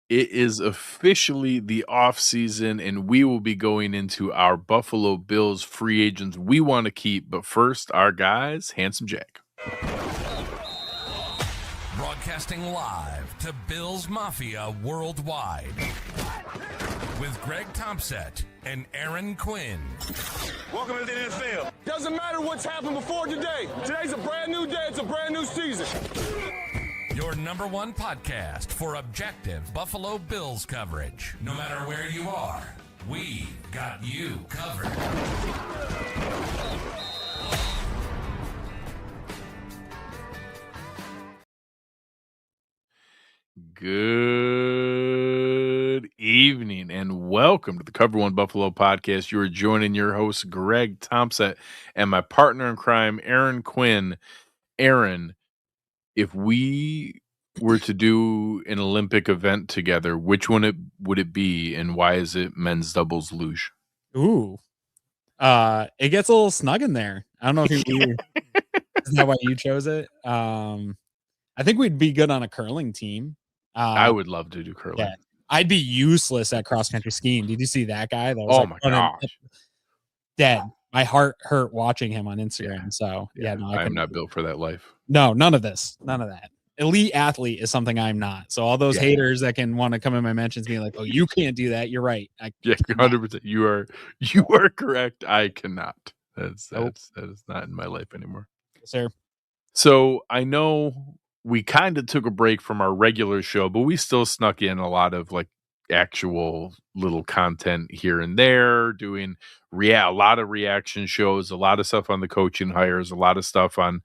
It is officially the off season, and we will be going into our Buffalo Bills free agents we want to keep. But first, our guys, Handsome Jack. Broadcasting live to Bills Mafia worldwide with Greg Tompsett and Aaron Quinn. Welcome to the NFL. Doesn't matter what's happened before today. Today's a brand new day. It's a brand new season. Your number one podcast for objective Buffalo Bills coverage. No matter where you are, we got you covered. Good evening and welcome to the Cover One Buffalo podcast. You are joining your host, Greg Tompsett, and my partner in crime, Aaron Quinn. Aaron, if we were to do an Olympic event together, which one would it be, and why is it men's doubles luge? Ooh, it gets a little snug in there. I don't know if isn't that why you chose it? I think we'd be good on a curling team. I would love to do curling. Yeah, I'd be useless at cross country skiing. Did you see that guy? That was my gosh, dead. My heart hurt watching him on Instagram. So no, I'm not built for that life. No, none of this, none of that. Elite athlete is something I'm not. So all those haters that can want to come in my mentions being like, "Oh, you can't do that." You're right. 100%. You are correct. I cannot. That is not in my life anymore. Yes, sir. So I know we kind of took a break from our regular show, but we still snuck in a lot of like actual little content here and there, doing a lot of reaction shows, a lot of stuff on the coaching hires, a lot of stuff on,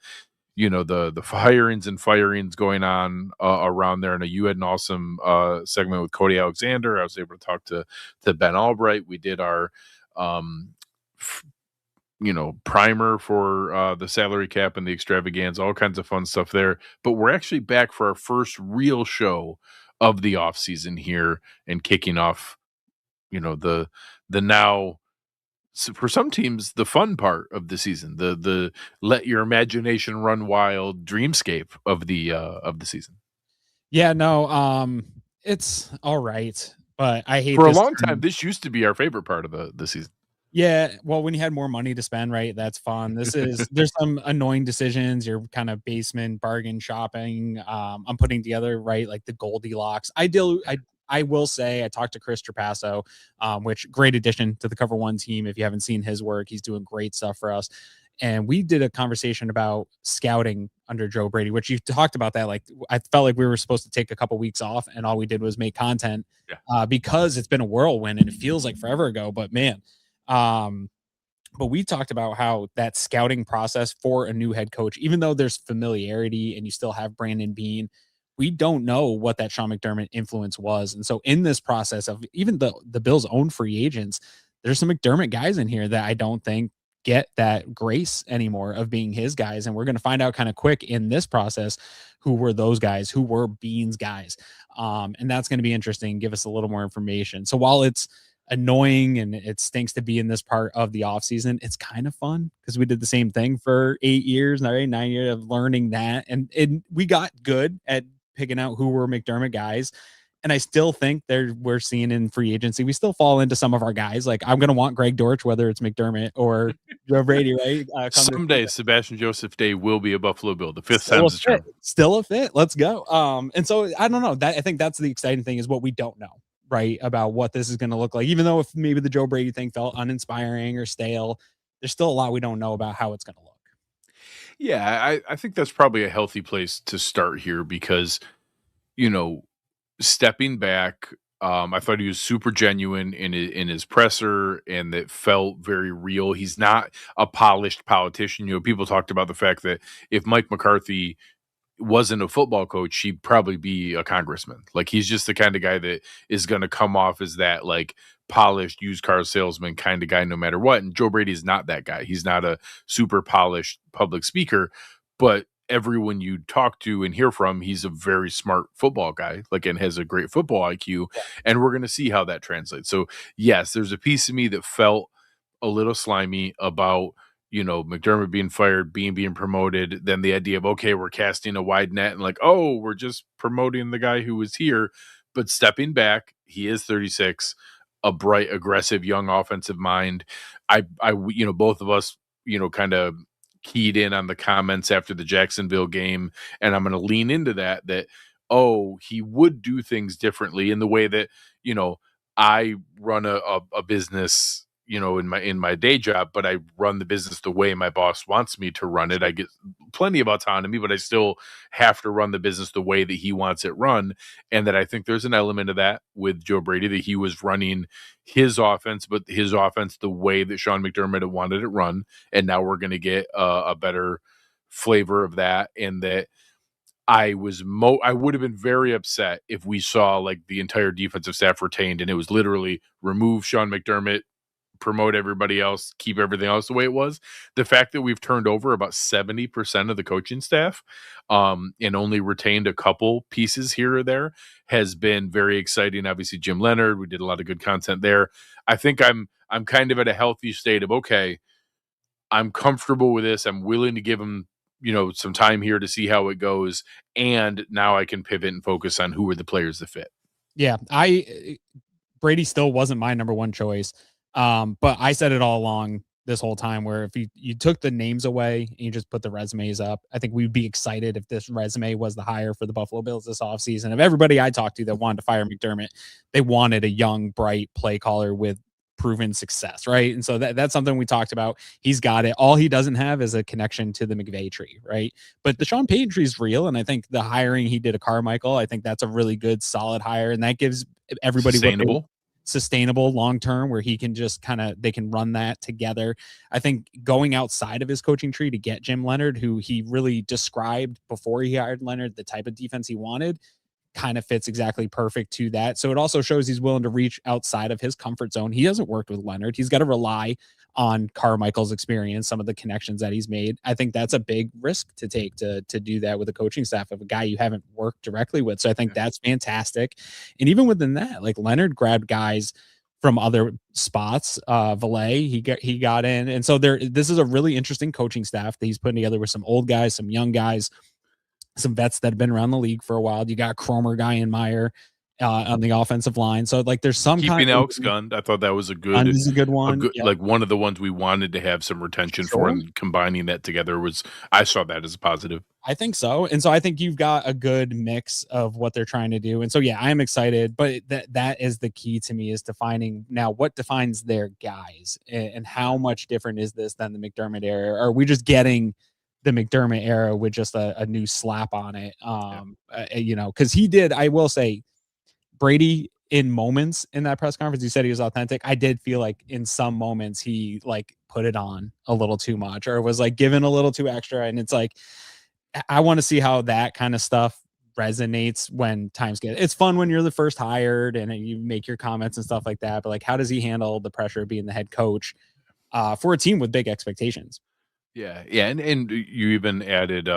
the hirings and firings going on around there. And you had an awesome segment with Cody Alexander. I was able to talk to Ben Albright. We did our primer for the salary cap and the extravaganza, all kinds of fun stuff there. But we're actually back for our first real show of the off season here and kicking off, the now, for some teams, the fun part of the season, the let your imagination run wild dreamscape of the season. Yeah, no, it's all right, but I hate for a long time. This used to be our favorite part of the season. Yeah, well, when you had more money to spend, right? That's fun. There's some annoying decisions. You're kind of basement bargain shopping. I'm putting together, right, like the Goldilocks. I will say I talked to Chris Trapasso, which great addition to the Cover One team. If you haven't seen his work, he's doing great stuff for us. And we did a conversation about scouting under Joe Brady, which you talked about that. Like, I felt like we were supposed to take a couple weeks off and all we did was make content because it's been a whirlwind and it feels like forever ago, but man, but we talked about how that scouting process for a new head coach, even though there's familiarity and you still have Brandon Beane, we don't know what that Sean McDermott influence was. And so in this process of even the Bills' own free agents, there's some McDermott guys in here that I don't think get that grace anymore of being his guys. And we're going to find out kind of quick in this process who were those guys, who were Beane's guys. And that's going to be interesting. Give us a little more information. So while it's annoying and it stinks to be in this part of the off season, it's kind of fun because we did the same thing for 8 years, 9 years of learning that. And we got good at picking out who were McDermott guys. And I still think we're seeing in free agency, we still fall into some of our guys. Like I'm going to want Greg Dortch, whether it's McDermott or Joe Brady, right? Someday Sebastian Joseph Day will be a Buffalo Bill. The fifth time's the charm. Still a fit. Let's go. And so I don't know. I think that's the exciting thing is what we don't know, right, about what this is going to look like. Even though if maybe the Joe Brady thing felt uninspiring or stale, there's still a lot we don't know about how it's going to look. Yeah, I think that's probably a healthy place to start here because, stepping back, I thought he was super genuine in his presser and that felt very real. He's not a polished politician. People talked about the fact that if Mike McCarthy wasn't a football coach, he'd probably be a congressman. Like he's just the kind of guy that is going to come off as that like polished used car salesman kind of guy no matter what. And Joe Brady is not that guy. He's not a super polished public speaker, but everyone you talk to and hear from, he's a very smart football guy, like, and has a great football IQ. Yeah. And we're going to see how that translates. So yes, there's a piece of me that felt a little slimy about, McDermott being fired, being promoted, then the idea of, okay, we're casting a wide net and like, oh, we're just promoting the guy who was here. But stepping back, he is 36, a bright, aggressive, young offensive mind. Both of us, kind of keyed in on the comments after the Jacksonville game, and I'm going to lean into that, he would do things differently in the way that, I run a business, in my day job, but I run the business the way my boss wants me to run it. I get plenty of autonomy, but I still have to run the business the way that he wants it run. And that I think there's an element of that with Joe Brady, that he was running his offense, but his offense the way that Sean McDermott had wanted it run. And now we're going to get a better flavor of that. And that I would have been very upset if we saw like the entire defensive staff retained and it was literally remove Sean McDermott, promote everybody else, keep everything else the way it was. The fact that we've turned over about 70% of the coaching staff, and only retained a couple pieces here or there has been very exciting. Obviously, Jim Leonard, we did a lot of good content there. I think I'm kind of at a healthy state of, okay, I'm comfortable with this. I'm willing to give him, some time here to see how it goes. And now I can pivot and focus on who are the players that fit. Yeah. Brady still wasn't my number one choice. But I said it all along this whole time, where if you took the names away and you just put the resumes up, I think we'd be excited if this resume was the hire for the Buffalo Bills this offseason. Of everybody I talked to that wanted to fire McDermott, they wanted a young, bright play caller with proven success, right? And so that's something we talked about. He's got it. All he doesn't have is a connection to the McVay tree, right? But the Sean Payton tree is real, and I think the hiring he did at Carmichael, I think that's a really good, solid hire, and that gives everybody sustainable long term, where he can just they can run that together. I think going outside of his coaching tree to get Jim Leonard, who he really described before he hired Leonard the type of defense he wanted, kind of fits exactly perfect to that. So it also shows he's willing to reach outside of his comfort zone. He hasn't worked with Leonard. He's got to rely on Carmichael's experience, some of the connections that he's made. I think that's a big risk to take to do that with a coaching staff of a guy you haven't worked directly with. So I think that's fantastic. And even within that, like Leonard grabbed guys from other spots. Valet, he got in. And so this is a really interesting coaching staff that he's putting together with some old guys, some young guys, some vets that have been around the league for a while. You got Cromer, Guy, and Meyer on the offensive line. So like there's some keeping Alex Gunn. I thought that was a good one. Like one of the ones we wanted to have some retention for, and combining that together I saw that as a positive. I think so. And so I think you've got a good mix of what they're trying to do. And so, yeah, I'm excited, but that is the key to me, is defining now what defines their guys, and how much different is this than the McDermott era? Are we just getting the McDermott era with just a new slap on it? Because he did, I will say, Brady in moments in that press conference, he said he was authentic. I did feel like in some moments he like put it on a little too much, or was like given a little too extra. And it's like, I want to see how that kind of stuff resonates when times it's fun when you're the first hired and you make your comments and stuff like that. But like, how does he handle the pressure of being the head coach for a team with big expectations? Yeah. And you even added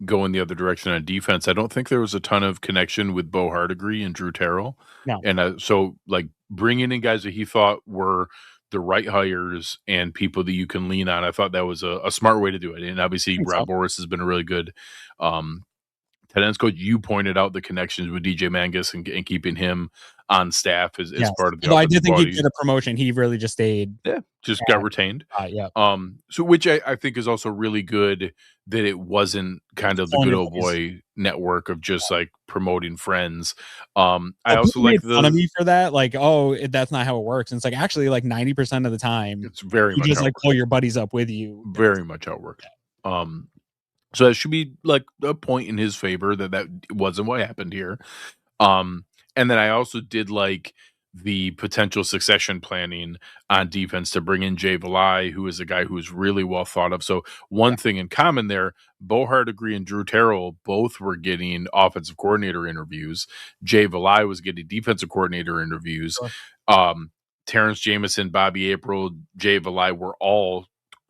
going the other direction on defense. I don't think there was a ton of connection with Bo Hardegree and Drew Terrell. No. And so like bringing in guys that he thought were the right hires and people that you can lean on, I thought that was a smart way to do it. And obviously Rob Morris has been a really good tight ends coach. You pointed out the connections with DJ Mangus and keeping him on staff as part of the. Although I did think he'd get a promotion, he really just stayed. Yeah, just got retained. Yeah. So which I think is also really good, that it wasn't kind of the good old boy network of just like promoting friends. I also like fun of me for that. Like, that's not how it works. And it's like, actually, like 90% of the time, it's very much just like pull your buddies up with you. Very much how it works. So that should be like a point in his favor that wasn't what happened here. And then I also did like the potential succession planning on defense to bring in Jay Valai, who is a guy who's really well thought of. So one thing in common there, Bo Hardegree and Drew Terrell both were getting offensive coordinator interviews. Jay Valai was getting defensive coordinator interviews. Sure. Terrence Jameson, Bobby April, Jay Valai were all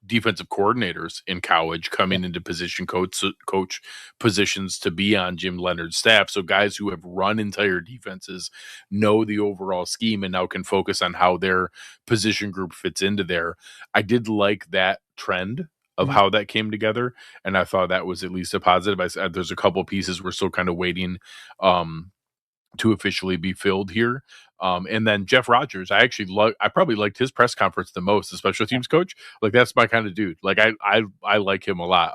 defensive coordinators in college coming into position coach positions to be on Jim Leonard's staff. So guys who have run entire defenses know the overall scheme and now can focus on how their position group fits into there. I did like that trend of how that came together, and I thought that was at least a positive. There's a couple pieces we're still kind of waiting to officially be filled here. And then Jeff Rogers, I probably liked his press conference the most, the special teams coach. Like, that's my kind of dude. Like, I like him a lot.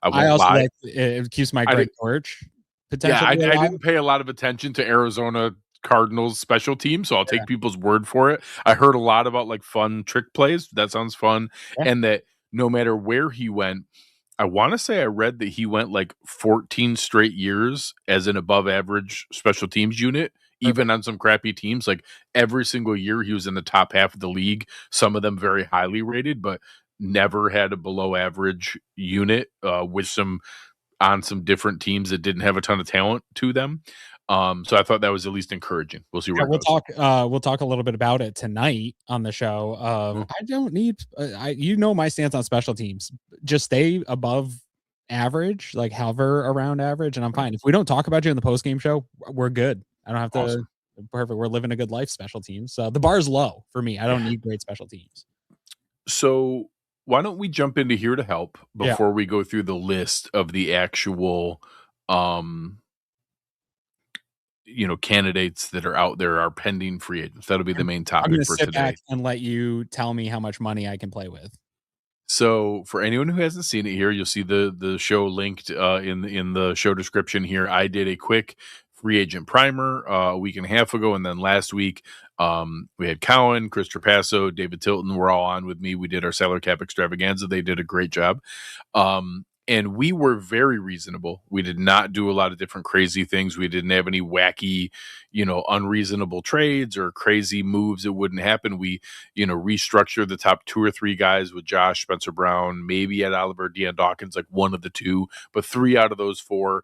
I I won't also lie. like it keeps my I Greg did, Torch yeah, potentially I alive. didn't pay a lot of attention to Arizona Cardinals special team, so I'll take people's word for it. I heard a lot about like fun trick plays. That sounds fun. Yeah. And that no matter where he went, I want to say I read that he went like 14 straight years as an above average special teams unit, even on some crappy teams. Like, every single year he was in the top half of the league, some of them very highly rated, but never had a below average unit with some on some different teams that didn't have a ton of talent to them. So I thought that was at least encouraging. We'll see where it goes. We'll talk a little bit about it tonight on the show. I don't need my stance on special teams. Just stay above average, like hover around average, and I'm fine. If we don't talk about you in the post game show, we're good. I don't have to. Awesome. Perfect. We're living a good life. Special teams. So the bar is low for me. I don't need great special teams. So why don't we jump into here to help before we go through the list of the actual candidates that are out there, are pending free agents. That'll be the main I'm topic going to for sit today. back and let you tell me how much money I can play with. So for anyone who hasn't seen it here, you'll see the show linked in the show description here. I did a quick free agent primer a week and a half ago, and then last week we had Cowan, Chris Trapasso, David Tilton were all on with me. We did our salary cap extravaganza. They did a great job. And we were very reasonable. We did not do a lot of different crazy things. We didn't have any wacky, unreasonable trades or crazy moves that wouldn't happen. We, restructured the top 2 or 3 guys with Josh, Spencer Brown, maybe Ed Oliver, Deion Dawkins, like one of the 2, but 3 out of those 4,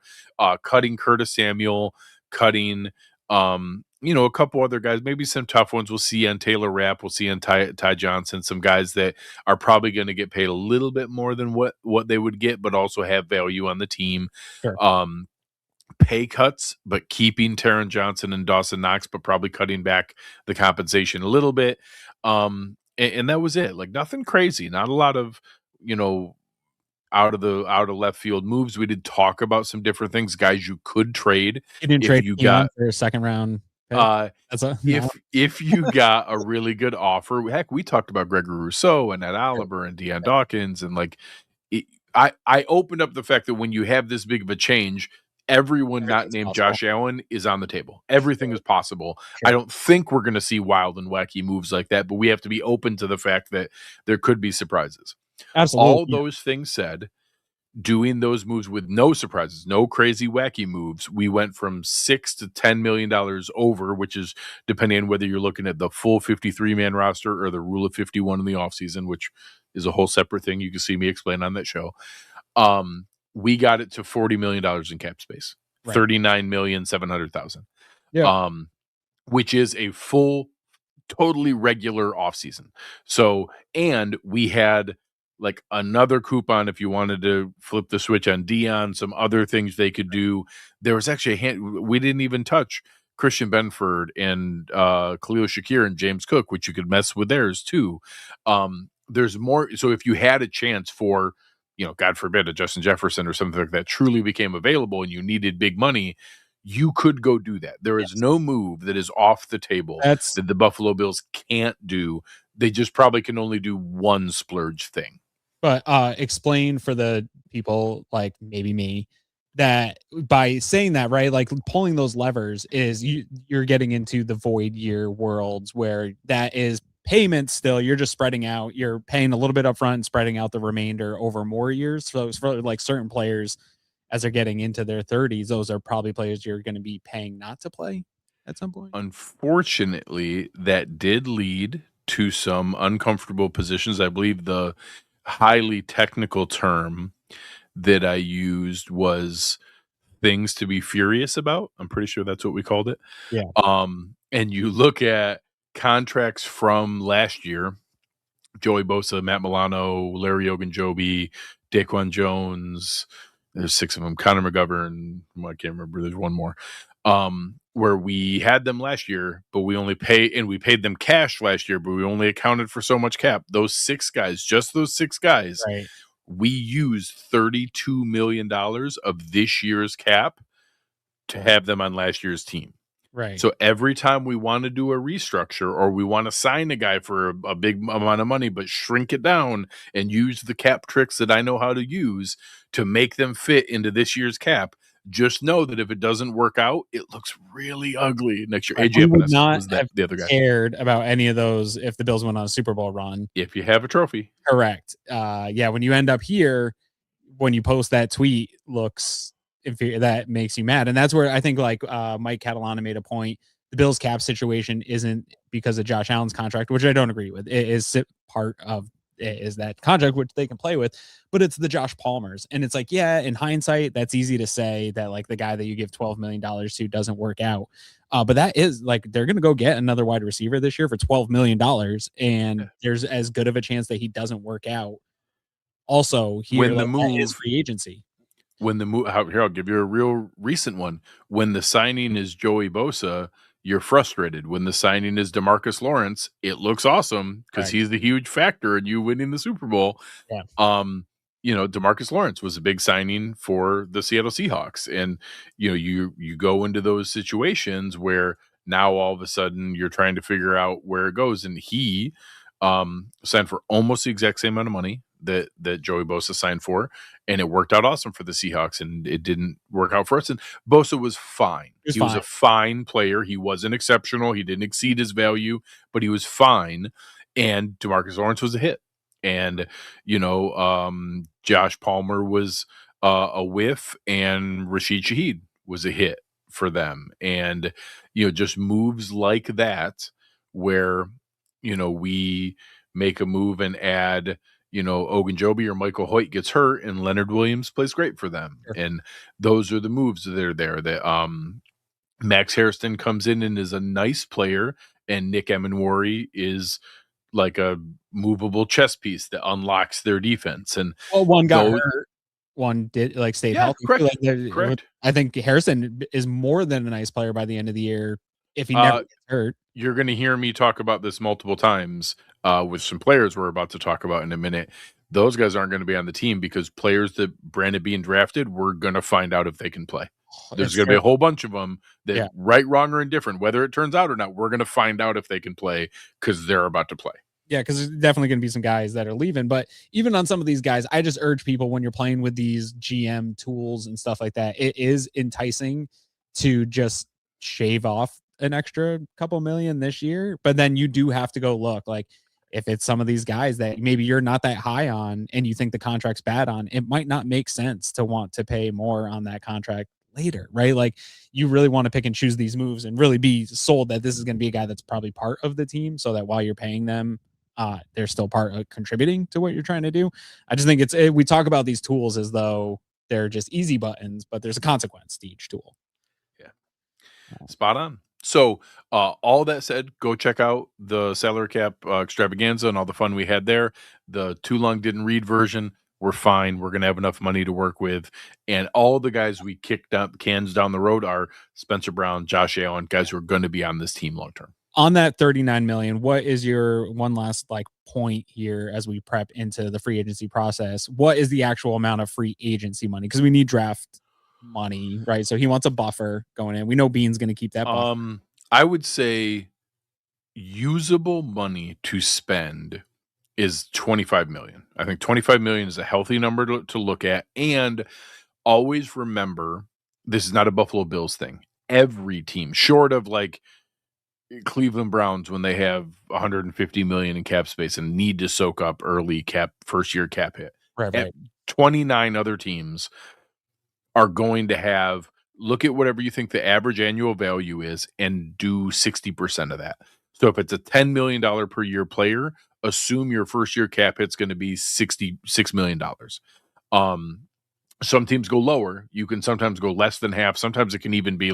cutting Curtis Samuel, cutting, a couple other guys, maybe some tough ones. We'll see on Taylor Rapp. We'll see on Ty Johnson, some guys that are probably going to get paid a little bit more than what they would get, but also have value on the team. Sure. Pay cuts, but keeping Taron Johnson and Dawson Knox, but probably cutting back the compensation a little bit. And that was it. Like, nothing crazy. Not a lot of, out of left field moves. We did talk about some different things, guys you could trade. You didn't trade Keon for a second round pick? If you got a really good offer, heck, we talked about Gregory Rousseau and Ed Oliver and Deion Dawkins, and I opened up the fact that when you have this big of a change, everyone not named possible. Josh Allen is on the table. Everything is possible. Sure. I don't think we're going to see wild and wacky moves like that, but we have to be open to the fact that there could be surprises. Absolutely. All those things said, doing those moves with no surprises, no crazy wacky moves, we went from $6 to $10 million over, which is depending on whether you're looking at the full 53-man roster or the rule of 51 in the offseason, which is a whole separate thing. You can see me explain on that show. We got it to $40 million in cap space, right. $39,700,000. Yeah. Which is a full, totally regular offseason. So, and we had like another coupon if you wanted to flip the switch on Deion, some other things they could do. There was actually we didn't even touch Christian Benford and Khalil Shakir and James Cook, which you could mess with theirs too. There's more. So if you had a chance for, God forbid, a Justin Jefferson or something like that truly became available and you needed big money, you could go do that. There is no move that is off the table that the Buffalo Bills can't do. They just probably can only do one splurge thing. But explain for the people like maybe me that by saying that, right, like pulling those levers is you're getting into the void year worlds where that is payment still. You're just spreading out. You're paying a little bit up front and spreading out the remainder over more years. So it's for like certain players as they're getting into their 30s, those are probably players you're going to be paying not to play at some point. Unfortunately, that did lead to some uncomfortable positions. I believe the highly technical term that I used was things to be furious about. I'm pretty sure that's what we called it. Yeah. And you look at contracts from last year, Joey Bosa, Matt Milano, Larry Ogunjobi, Daquan Jones, there's 6 of them, Connor McGovern, I can't remember, there's one more, where we had them last year, but we paid them cash last year, but we only accounted for so much cap. Those 6 guys, just those 6 guys, right. We used $32 million of this year's cap to have them on last year's team. Right. So every time we want to do a restructure or we want to sign a guy for a big amount of money, but shrink it down and use the cap tricks that I know how to use to make them fit into this year's cap, just know that if it doesn't work out, it looks really ugly next year. Right. AJ We would Epinesa not was have the other guy. cared about any of those if the Bills went on a Super Bowl run. If you have a trophy. Correct. Yeah, when you end up here, when you post that tweet, looks inferior, that makes you mad. And that's where I think like Mike Catalana made a point. The Bills cap situation isn't because of Josh Allen's contract, which I don't agree with. It is part of it is that contract which they can play with, but it's the Josh Palmers. And it's like, yeah, in hindsight, that's easy to say that like the guy that you give $12 million to doesn't work out. But that is like they're going to go get another wide receiver this year for $12 million. And there's as good of a chance that he doesn't work out. Also, here When the like, that is move free agency. When the move here, I'll give you a real recent one. When the signing is Joey Bosa, you're frustrated. When the signing is DeMarcus Lawrence, it looks awesome because he's the huge factor in you winning the Super Bowl. Yeah. DeMarcus Lawrence was a big signing for the Seattle Seahawks. And, you go into those situations where now all of a sudden you're trying to figure out where it goes. And he signed for almost the exact same amount of money that Joey Bosa signed for, and it worked out awesome for the Seahawks, and it didn't work out for us. And Bosa was fine. He was a fine player. He wasn't exceptional. He didn't exceed his value, but he was fine. And DeMarcus Lawrence was a hit. And, Josh Palmer was a whiff, and Rashid Shaheed was a hit for them. And, just moves like that where, we make a move and add, Ogunjobi or Michael Hoyt gets hurt and Leonard Williams plays great for them. Sure. And those are the moves that are there. That Max Harrison comes in and is a nice player, and Nick Emenwari is like a movable chess piece that unlocks their defense. And one got hurt, one did stayed healthy. Correct. I think Harrison is more than a nice player by the end of the year if he never gets hurt. You're going to hear me talk about this multiple times with some players we're about to talk about in a minute. Those guys aren't going to be on the team because players that Brandon being drafted, we're going to find out if they can play. There's going to be a whole bunch of them that right, wrong, or indifferent, whether it turns out or not, we're going to find out if they can play because they're about to play. Yeah, because there's definitely going to be some guys that are leaving. But even on some of these guys, I just urge people when you're playing with these GM tools and stuff like that, it is enticing to just shave off an extra couple million this year. But then you do have to go look like if it's some of these guys that maybe you're not that high on and you think the contract's bad on, it might not make sense to want to pay more on that contract later, right? Like you really want to pick and choose these moves and really be sold that this is going to be a guy that's probably part of the team so that while you're paying them, they're still part of contributing to what you're trying to do. I just think we talk about these tools as though they're just easy buttons, but there's a consequence to each tool. Yeah. Spot on. So all that said, go check out the salary cap extravaganza and all the fun we had there. The too long didn't read version. We're fine. We're going to have enough money to work with. And all the guys we kicked out cans down the road are Spencer Brown, Josh Allen, guys who are going to be on this team long term. On that 39 million, what is your one last point here as we prep into the free agency process? What is the actual amount of free agency money? Because we need draft money, right? So he wants a buffer going in. We know Bean's going to keep that buffer. I would say usable money to spend is 25 million. I think 25 million is a healthy number to look at. And always remember, this is not a Buffalo Bills thing. Every team, short of Cleveland Browns, when they have 150 million in cap space and need to soak up early first year cap hit. Right. 29 other teams are going to have, look at whatever you think the average annual value is and do 60% of that. So if it's a $10 million per year player, assume your first year cap hit's going to be $66 million. Some teams go lower. You can sometimes go less than half. Sometimes it can even be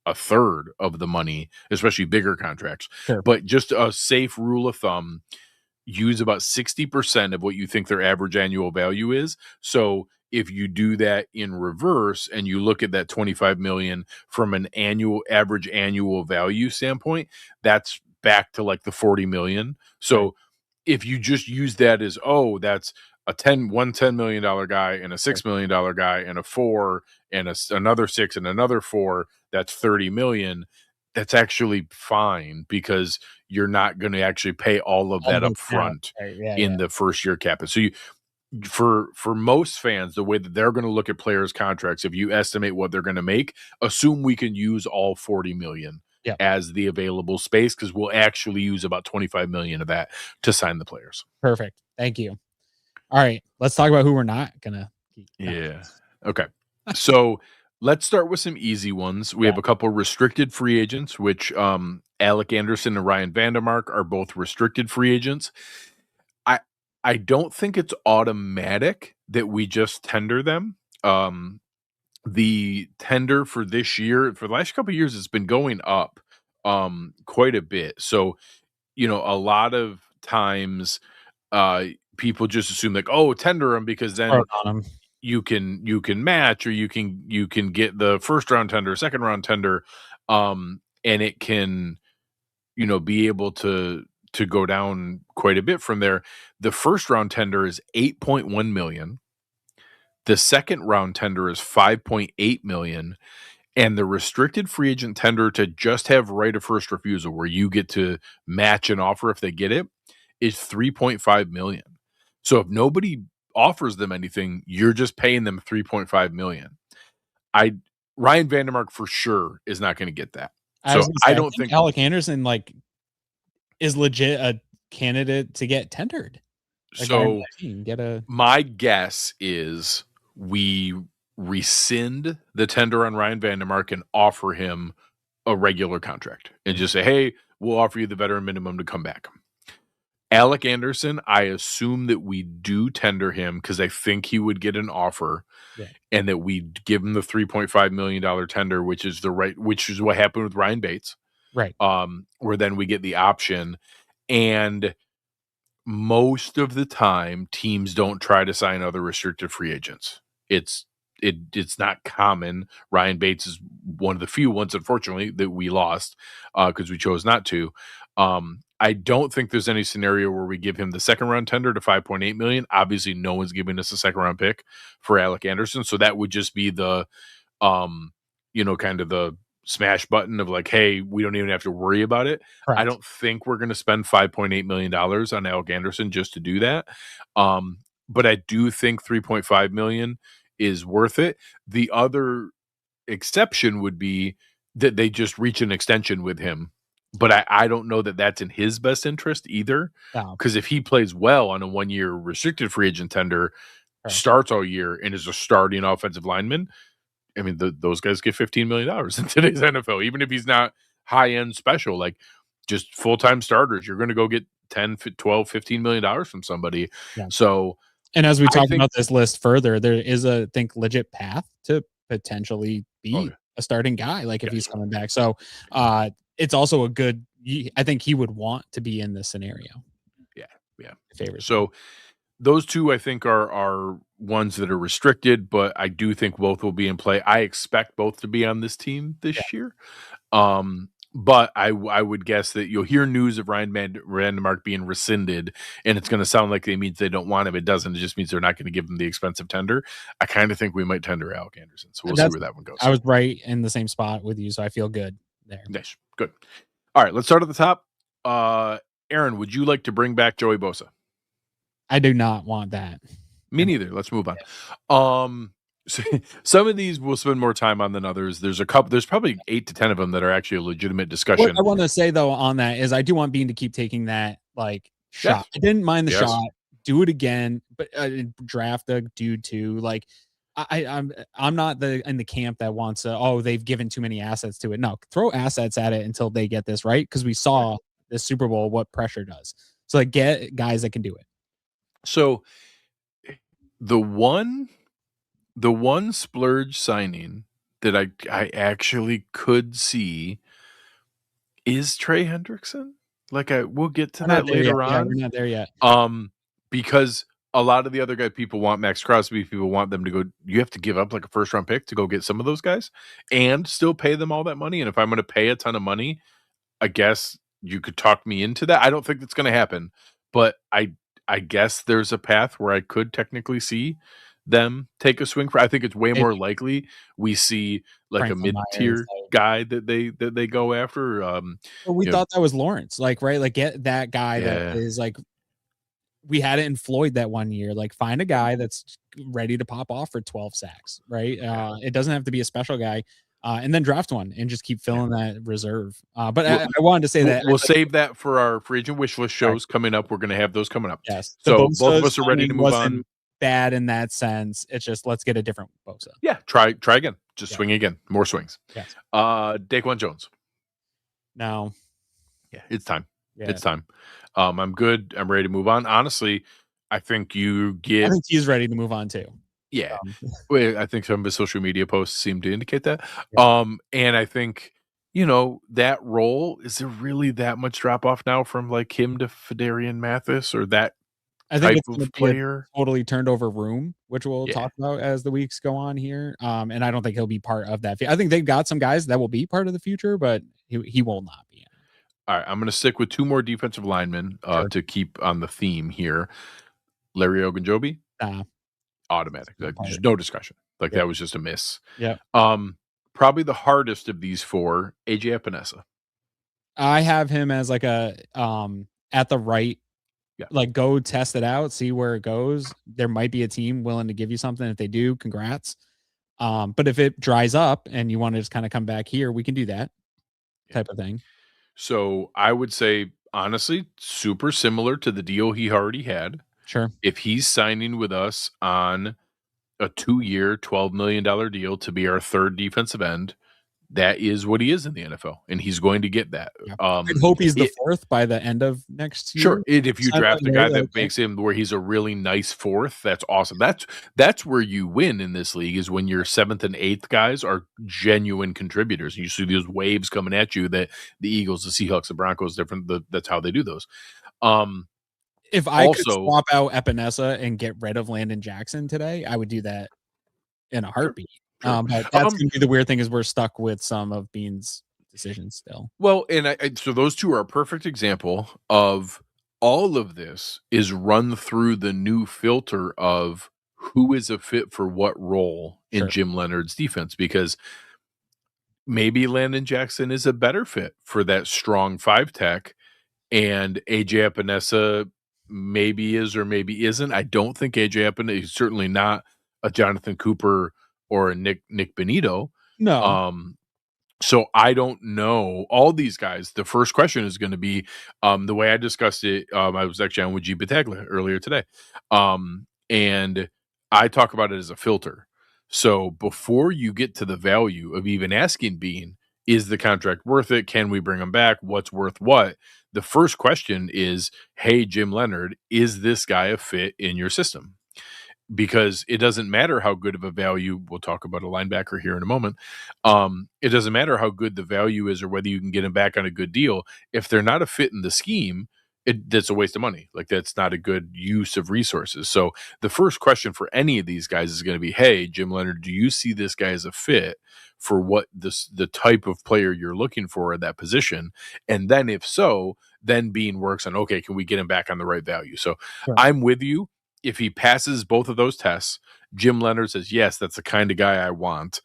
a third of the money, especially bigger contracts. Sure. But just a safe rule of thumb, use about 60% of what you think their average annual value is. So if you do that in reverse and you look at that 25 million from an average annual value standpoint, that's back to the 40 million. So if you just use that as, that's one $10 million guy and a $6 million guy and a 4 and another 6 and another 4, that's 30 million. that's actually fine because you're not going to actually pay all of that All up the cap, front right, yeah, in the first year cap. So for most fans, the way that they're going to look at players' contracts, if you estimate what they're going to make, assume we can use all 40 million yeah. as the available space because we'll actually use about 25 million of that to sign the players. Perfect. Thank you. All right, let's talk about who we're not gonna keep. No. Yeah. Okay. So let's start with some easy ones. We Yeah. have a couple restricted free agents, which Alec Anderson and Ryan Vandermark are both restricted free agents. I don't think it's automatic that we just tender them. The tender for this year, for the last couple of years, it's been going up quite a bit. So, a lot of times people just assume like, oh, tender them because then On him. you can match or you can get the first round tender, second round tender, and it can be able to go down quite a bit from there. The first round tender is 8.1 million. The second round tender is 5.8 million. And the restricted free agent tender to just have right of first refusal, where you get to match an offer if they get it, is 3.5 million. So if nobody offers them anything, you're just paying them 3.5 million. Ryan Vandermark for sure is not going to get that. So I don't think Alec Anderson is legit a candidate to get tendered. So my guess is we rescind the tender on Ryan Vandermark and offer him a regular contract and just say, hey, we'll offer you the veteran minimum to come back. Alec Anderson, I assume that we do tender him because I think he would get an offer, and that we give him the $3.5 million tender, which is what happened with Ryan Bates. Right. Where then we get the option. And most of the time, teams don't try to sign other restricted free agents. It's not common. Ryan Bates is one of the few ones, unfortunately, that we lost because we chose not to. I don't think there's any scenario where we give him the second round tender to 5.8 million. Obviously, no one's giving us a second round pick for Alec Anderson, so that would just be the, kind of the smash button of like, hey, we don't even have to worry about it. Correct. I don't think we're going to spend $5.8 million on Alec Anderson just to do that. But I do think 3.5 million is worth it. The other exception would be that they just reach an extension with him. But I don't know that that's in his best interest either. Because if he plays well on a 1-year restricted free agent tender, starts all year, and is a starting offensive lineman, I mean, those guys get $15 million in today's NFL, even if he's not high-end special, like just full-time starters. You're going to go get 10, 12, $15 million from somebody. Yeah. So, and as we talk about this list further, there is a legit path to potentially be a starting guy, like if he's coming back. So it's also a good, I think he would want to be in this scenario. Yeah. Favorite. So those two, I think, are ones that are restricted, but I do think both will be in play. I expect both to be on this team this year. But I would guess that you'll hear news of Ryan Vandermark being rescinded, and it's going to sound like it means they don't want him. It doesn't. It just means they're not going to give him the expensive tender. I kind of think we might tender Alec Anderson, so we'll see where that one goes. I was right in the same spot with you, so I feel good there. Nice. Good. All right, let's start at the top. Aaron, would you like to bring back Joey Bosa? I do not want that. Me neither. Let's move on. So some of these we'll spend more time on than others. There's probably 8 to 10 of them that are actually a legitimate discussion. What I want to say though on that is I do want Bean to keep taking that shot. I didn't mind the shot. Do it again, but draft a dude too. Like I'm not in the camp that wants they've given too many assets to it. No, throw assets at it until they get this right, because we saw this Super Bowl what pressure does. So get guys that can do it. So the one splurge signing that I actually could see is Trey Hendrickson. Like we'll get to that later on. Yeah, we're not there yet. Because a lot of the other guys, people want Max Crosby. People want them to go. You have to give up like a first round pick to go get some of those guys and still pay them all that money. And if I'm going to pay a ton of money, I guess you could talk me into that. I don't think that's going to happen, but I I guess there's a path where I could technically see them take a swing for. I think it's way more Maybe likely we see like a Franklin Myers. mid-tier guy that they go after. But we You know, thought that was Lawrence, like, right? Like, get that guy that yeah, is like, we had it in Floyd that one year. Like, find a guy that's ready to pop off for 12 sacks, right? yeah, It doesn't have to be a special guy, and then draft one and just keep yeah. filling that reserve. But We'll, I wanted to say that we'll save that for our free agent wish list right, shows coming up. We're going to have those coming up. yes, the So both of Bosa us are ready to signing move on. wasn't bad in that sense. It's just let's get a different Bosa. Yeah, try again. Just Yeah. swing again. More swings. Yes. Daquan Jones. No. Yeah, it's time. Yeah. It's time. I'm good. I'm ready to move on. Honestly, I think you I get. think he's ready to move on too. Yeah. Wait, I think some of his social media posts seem to indicate that. Yeah. And I think, you know, that role, is there really that much drop off now from like him to Fedarian Mathis or that I think type it's going of to be a player? totally turned over room, which we'll Yeah. talk about as the weeks go on here. And I don't think he'll be part of that. I think they've got some guys that will be part of the future, but he will not be. All right. I'm going to stick with two more defensive linemen Sure. to keep on the theme here. Larry Ogunjobi, Nah. automatic. Like, Part. just no discussion. Like Yeah. that was just a miss. Yeah. Probably the hardest of these four, AJ Epinesa. I have him as like a at the right. Yeah. Like, go test it out, see where it goes. There might be a team willing to give you something. If they do, congrats. But if it dries up and you want to just kind of come back here, we can do that type of thing. So I would say, honestly, super similar to the deal he already had. Sure. If he's signing with us on a 2-year, $12 million deal to be our third defensive end, that is what he is in the NFL, and he's going to get that. Yeah. I hope he's the fourth by the end of next year. Sure, if you draft a guy that okay, makes him where he's a really nice fourth, that's awesome. That's where you win in this league, is when your seventh and eighth guys are genuine contributors. You see those waves coming at you that the Eagles, the Seahawks, the Broncos, different. That's how they do those. If I could Also- swap out Epinesa and get rid of Landon Jackson today, I would do that in a heartbeat. Sure. But that's gonna be the weird thing, is we're stuck with some of Bean's decisions still. Well, and so those two are a perfect example of all of this is run through the new filter of who is a fit for what role in Sure. Jim Leonard's defense, because maybe Landon Jackson is a better fit for that strong 5-tech, and AJ Epinesa maybe is or maybe isn't. I don't think AJ Epinesa is certainly not a Jonathan Cooper or a Nick Benito. No. So I don't know all these guys. The first question is going to be the way I discussed it. I was actually on with G. Battaglia earlier today. And I talk about it as a filter. So before you get to the value of even asking Bean, is the contract worth it? Can we bring him back? What's worth what? The first question is, hey, Jim Leonard, is this guy a fit in your system? Because it doesn't matter how good of a value, we'll talk about a linebacker here in a moment. It doesn't matter how good the value is or whether you can get him back on a good deal. If they're not a fit in the scheme, that's a waste of money. Like, that's not a good use of resources. So the first question for any of these guys is going to be, hey, Jim Leonard, do you see this guy as a fit for what the type of player you're looking for at that position? And then if so, then Bean works on, okay, can we get him back on the right value? So Sure. I'm with you. If he passes both of those tests, Jim Leonard says, yes, that's the kind of guy I want.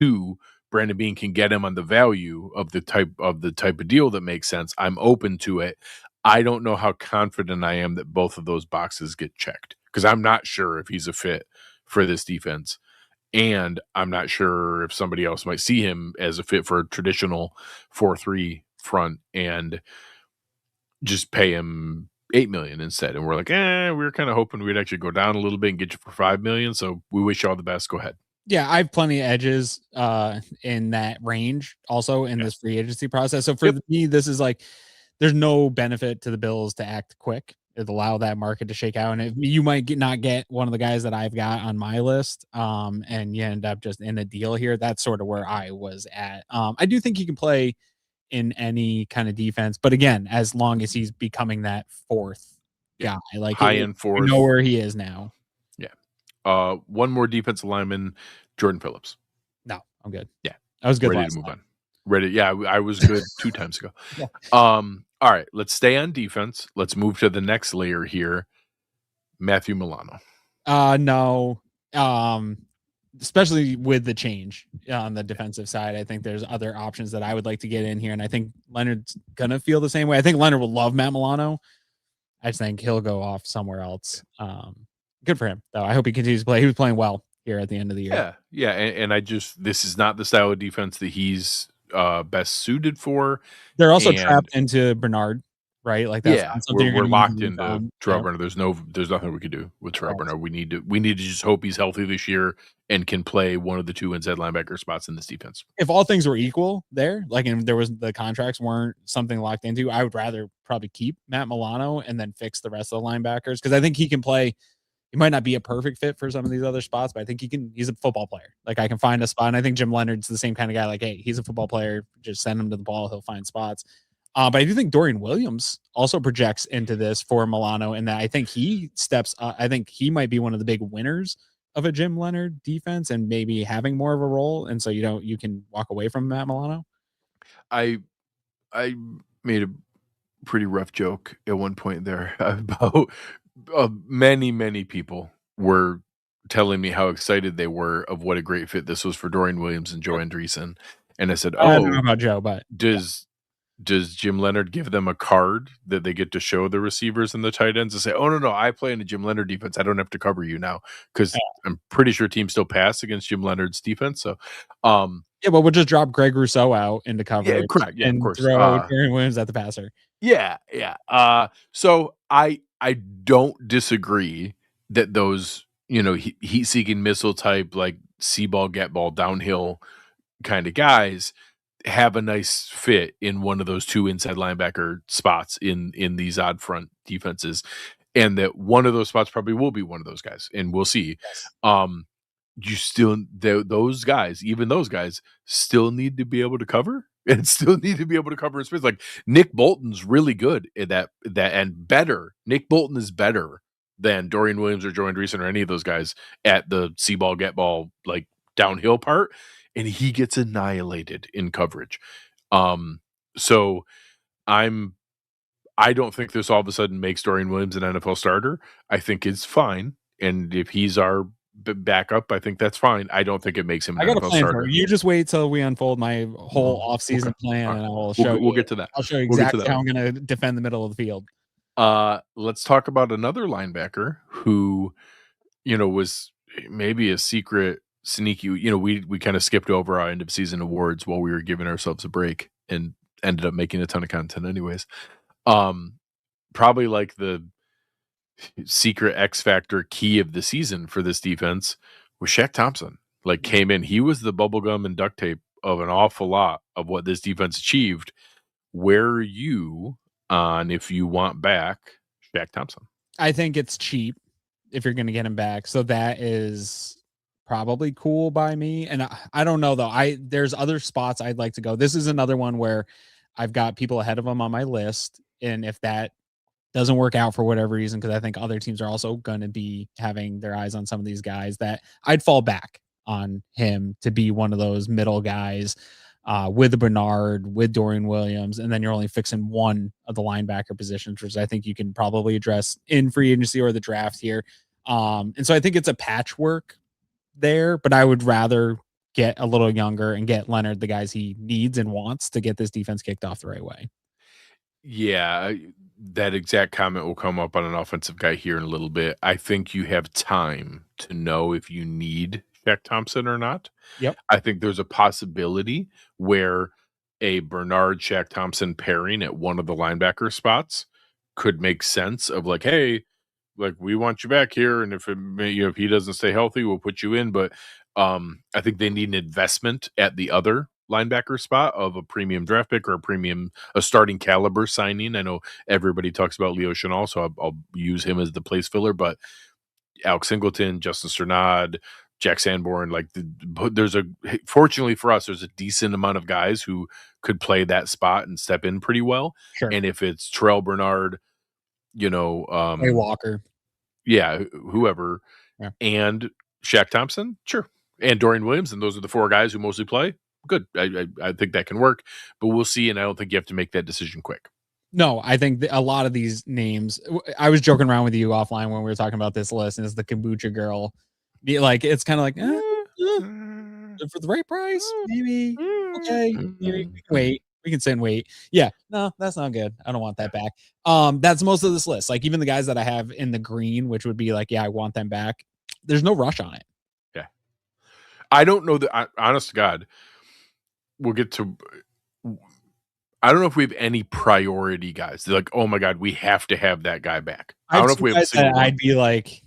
2, Brandon Bean can get him on the value of the type of deal that makes sense. I'm open to it. I don't know how confident I am that both of those boxes get checked, because I'm not sure if he's a fit for this defense. And I'm not sure if somebody else might see him as a fit for a traditional 4-3 front and just pay him $8 million instead. And we're like, we were kind of hoping we'd actually go down a little bit and get you for $5 million. So we wish you all the best. Go ahead. Yeah, I have plenty of edges in that range also in this free agency process. So for me, this is like, there's no benefit to the Bills to act quick. It'll allow that market to shake out. And if you might not get one of the guys that I've got on my list, and you end up just in a deal here. That's sort of where I was at. I do think he can play in any kind of defense, but again, as long as he's becoming that fourth guy, like high end fourth, we know where he is now. One more defensive lineman, Jordan Phillips. No, I'm good. Yeah, I was good. Ready to move on. Ready? Yeah, I was good 2 times ago. Yeah. All right, let's stay on defense. Let's move to the next layer here. Matthew Milano. No. Especially with the change on the defensive side, I think there's other options that I would like to get in here, and I think Leonard's gonna feel the same way. I think Leonard will love Matt Milano. I just think he'll go off somewhere else. Good for him, though. I hope he continues to play. He was playing well here at the end of the year. Yeah, and I just this is not the style of defense that he's best suited for. They're also And trapped into Bernard, right? Like that's yeah, not something we're you're locked gonna into Terrell Bernard. There's nothing we could do with Terrell Bernard. We need to just hope he's healthy this year and can play one of the 2 inside linebacker spots in this defense. If all things were equal there, like and there was the contracts weren't something locked into, I would rather probably keep Matt Milano and then fix the rest of the linebackers because I think he can play. He might not be a perfect fit for some of these other spots, but I think he's a football player. Like I can find a spot. And I think Jim Leonard's the same kind of guy. Like, hey, he's a football player. Just send him to the ball. He'll find spots. But I do think Dorian Williams also projects into this for Milano, and that I think he steps up. I think he might be one of the big winners of a Jim Leonard defense and maybe having more of a role. And so you can walk away from Matt Milano. I made a pretty rough joke at one point there about many people were telling me how excited they were of what a great fit this was for Dorian Williams and Joe Andreessen. And I said, I don't know about Joe, but does Jim Leonard give them a card that they get to show the receivers and the tight ends and say, oh, no, I play in a Jim Leonard defense. I don't have to cover you now. Because I'm pretty sure teams still pass against Jim Leonard's defense. So, yeah, but we'll just drop Greg Rousseau out into coverage. Yeah, correct. Yeah, and of course. Throw Dorian Williams at the passer. Yeah. So I don't disagree that those, heat-seeking missile type, like see ball, get ball, downhill kind of guys have a nice fit in one of those 2 inside linebacker spots in these odd front defenses, and that one of those spots probably will be one of those guys, and we'll see. Yes. You still those guys, even those guys, still need to be able to cover and still need to be able to cover in space. Like Nick Bolton's really good at that and better. Nick Bolton is better than Dorian Williams or Joe Andreessen or any of those guys at the see ball, get ball, like downhill part. And he gets annihilated in coverage. So I don't think this all of a sudden makes Dorian Williams an NFL starter. I think it's fine. And if he's our backup, I think that's fine. I don't think it makes him an NFL starter. You just wait till we unfold my whole offseason plan, and I'll show you. We'll get to that. I'll show you exactly how I'm going to defend the middle of the field. Let's talk about another linebacker who, was maybe a secret sneaky, we kind of skipped over our end of season awards while we were giving ourselves a break and ended up making a ton of content anyways. Probably like the secret X factor key of the season for this defense was Shaq Thompson. Like came in, he was the bubblegum and duct tape of an awful lot of what this defense achieved. Where are you on if you want back Shaq Thompson? I think it's cheap if you're going to get him back. So that is probably cool by me. And I don't know though. There's other spots I'd like to go. This is another one where I've got people ahead of them on my list. And if that doesn't work out for whatever reason, because I think other teams are also going to be having their eyes on some of these guys, that I'd fall back on him to be one of those middle guys with Bernard, with Dorian Williams, and then you're only fixing one of the linebacker positions, which I think you can probably address in free agency or the draft here. And so I think it's a patchwork there, but I would rather get a little younger and get Leonard the guys he needs and wants to get this defense kicked off the right way. Yeah, that exact comment will come up on an offensive guy here in a little bit. I think you have time to know if you need Shaq Thompson or not. Yep. I think there's a possibility where a Bernard Shaq Thompson pairing at one of the linebacker spots could make sense of like, hey, like we want you back here, and if he doesn't stay healthy, we'll put you in. But I think they need an investment at the other linebacker spot of a premium draft pick or a starting caliber signing. I know everybody talks about Leo Chenal, so I'll use him as the place filler. But Alex Singleton, Justin Strnad, Jack Sanborn, fortunately for us, there's a decent amount of guys who could play that spot and step in pretty well. Sure. And if it's Terrell Bernard, Ray Walker, yeah, whoever, and Shaq Thompson, sure, and Dorian Williams, and those are the 4 guys who mostly play. good. I think that can work, but we'll see. And I don't think you have to make that decision quick. No, I think a lot of these names. I was joking around with you offline when we were talking about this list. Is the kombucha girl? Like it's kind of like for the right price, maybe. Okay, maybe we can wait. We can sit and wait. Yeah, no, that's not good. I don't want that back. That's most of this list. Like even the guys that I have in the green, which would be like, yeah, I want them back. There's no rush on it. Yeah, I don't know that. Honest to God, we'll get to. I don't know if we have any priority guys. They're like, oh my God, we have to have that guy back. I don't know if we have a single one. I'd be like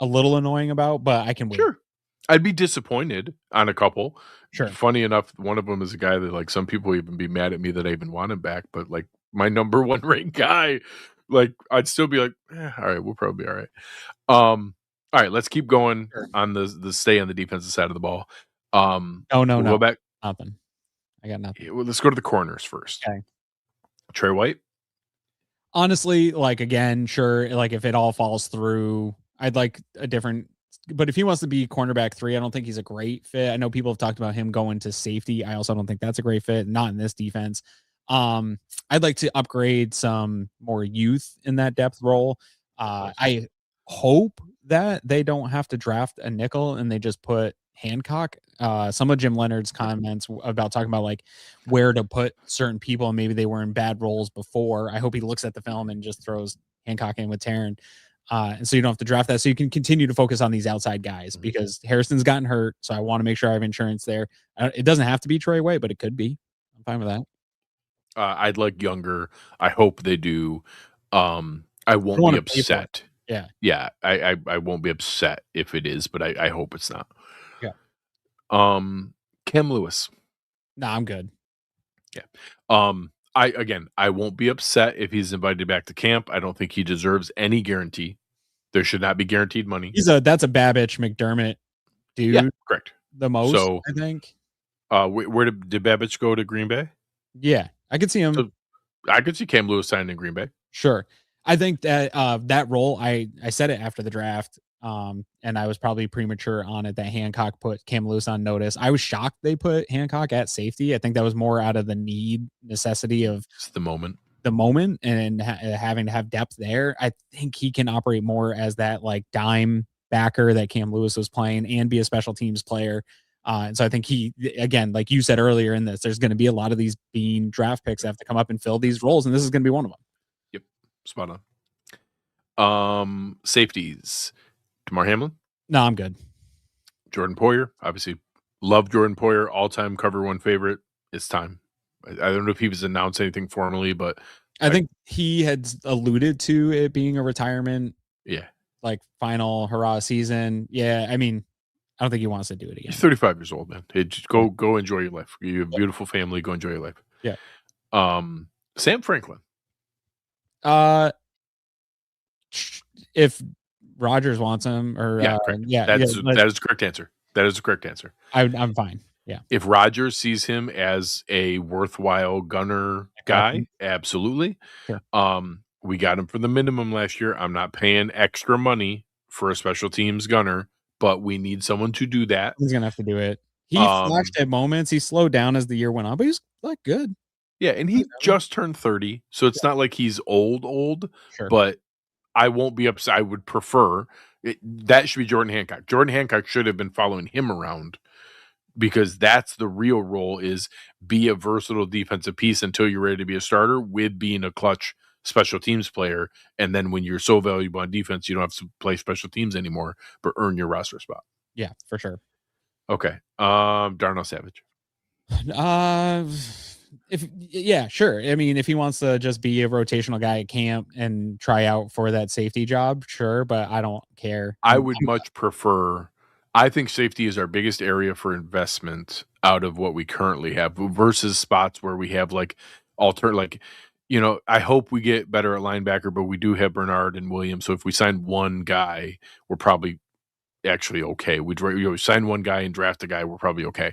a little annoying about, but I can wait. Sure. I'd be disappointed on a couple. Sure. Funny enough, one of them is a guy that like some people even be mad at me that I even want him back, but like my number one ranked guy, like I'd still be like, all right, we'll probably be all right. All right, let's keep going on the stay on the defensive side of the ball. No. Go back. Nothing. I got nothing. Well, let's go to the corners first. Okay. Trey White. Honestly, like again, sure. Like if it all falls through, I'd like a different. But if he wants to be cornerback 3, I don't think he's a great fit. I know people have talked about him going to safety. I also don't think that's a great fit. Not in this defense. I'd like to upgrade some more youth in that depth role. I hope that they don't have to draft a nickel and they just put Hancock. Some of Jim Leonard's comments about talking about like where to put certain people and maybe they were in bad roles before. I hope he looks at the film and just throws Hancock in with Taryn. And so you don't have to draft that. So you can continue to focus on these outside guys because Harrison's gotten hurt. So I want to make sure I have insurance there. It doesn't have to be Troy White, but it could be. I'm fine with that. I'd like younger. I hope they do. I won't be upset. Yeah. I won't be upset if it is, but I hope it's not. Yeah. Cam Lewis. No, I'm good. Yeah. I won't be upset if he's invited back to camp. I don't think he deserves any guarantee. There should not be guaranteed money. That's a Babbage McDermott dude. Yeah, correct. The most, so, I think. Where did Babbage go to Green Bay? Yeah, I could see him. So, I could see Cam Lewis signing in Green Bay. Sure. I think that that role, I said it after the draft, and I was probably premature on it that Hancock put Cam Lewis on notice. I was shocked they put Hancock at safety. I think that was more out of the necessity of it's the moment and having to have depth there. I think he can operate more as that like dime backer that Cam Lewis was playing and be a special teams player. And so I think he, again, like you said earlier in this, there's going to be a lot of these being draft picks that have to come up and fill these roles. And this is going to be one of them. Yep. Spot on. Safeties. Damar Hamlin? No, I'm good. Jordan Poyer, obviously love Jordan Poyer, all-time cover one favorite. It's time. I don't know if he was announced anything formally, but I think he had alluded to it being a retirement. Yeah. Like final hurrah season. Yeah. I mean, I don't think he wants to do it again. He's 35 years old, man. Hey, just go enjoy your life. You have a beautiful family. Go enjoy your life. Yeah. Sam Franklin. If Rodgers wants him, or that is the correct answer. That is the correct answer. I'm fine. Yeah. If Rodgers sees him as a worthwhile gunner guy, absolutely. Sure. We got him for the minimum last year. I'm not paying extra money for a special teams gunner, but we need someone to do that. He's gonna have to do it. He flashed at moments. He slowed down as the year went on, but he's like good. Yeah, and he just turned 30, so it's not like he's old. Sure. But I won't be upset. I would prefer that should be Jordan Hancock. Jordan Hancock should have been following him around because that's the real role, is be a versatile defensive piece until you're ready to be a starter with being a clutch special teams player. And then when you're so valuable on defense, you don't have to play special teams anymore, but earn your roster spot. Yeah, for sure. Okay. Darnell Savage. Sure. I mean, if he wants to just be a rotational guy at camp and try out for that safety job, sure, but I don't care. I would much prefer. I think safety is our biggest area for investment out of what we currently have versus spots where we have like I hope we get better at linebacker, but we do have Bernard and Williams. So if we sign one guy, we're probably actually okay. We sign one guy and draft a guy, we're probably okay.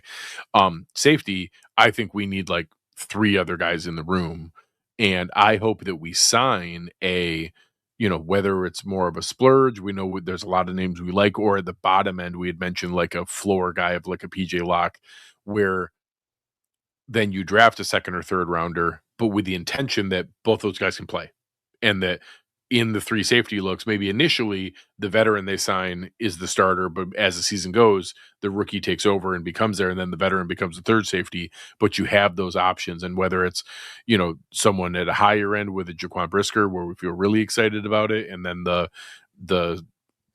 Safety, I think we need like 3 other guys in the room, and I hope that we sign whether it's more of a splurge. We know there's a lot of names we like, or at the bottom end we had mentioned like a floor guy of like a PJ Locke, where then you draft a second or third rounder, but with the intention that both those guys can play, and that in the 3 safety looks, maybe initially the veteran they sign is the starter, but as the season goes, the rookie takes over and becomes there, and then the veteran becomes the third safety. But you have those options, and whether it's someone at a higher end with a Jaquan Brisker, where we feel really excited about it, and then the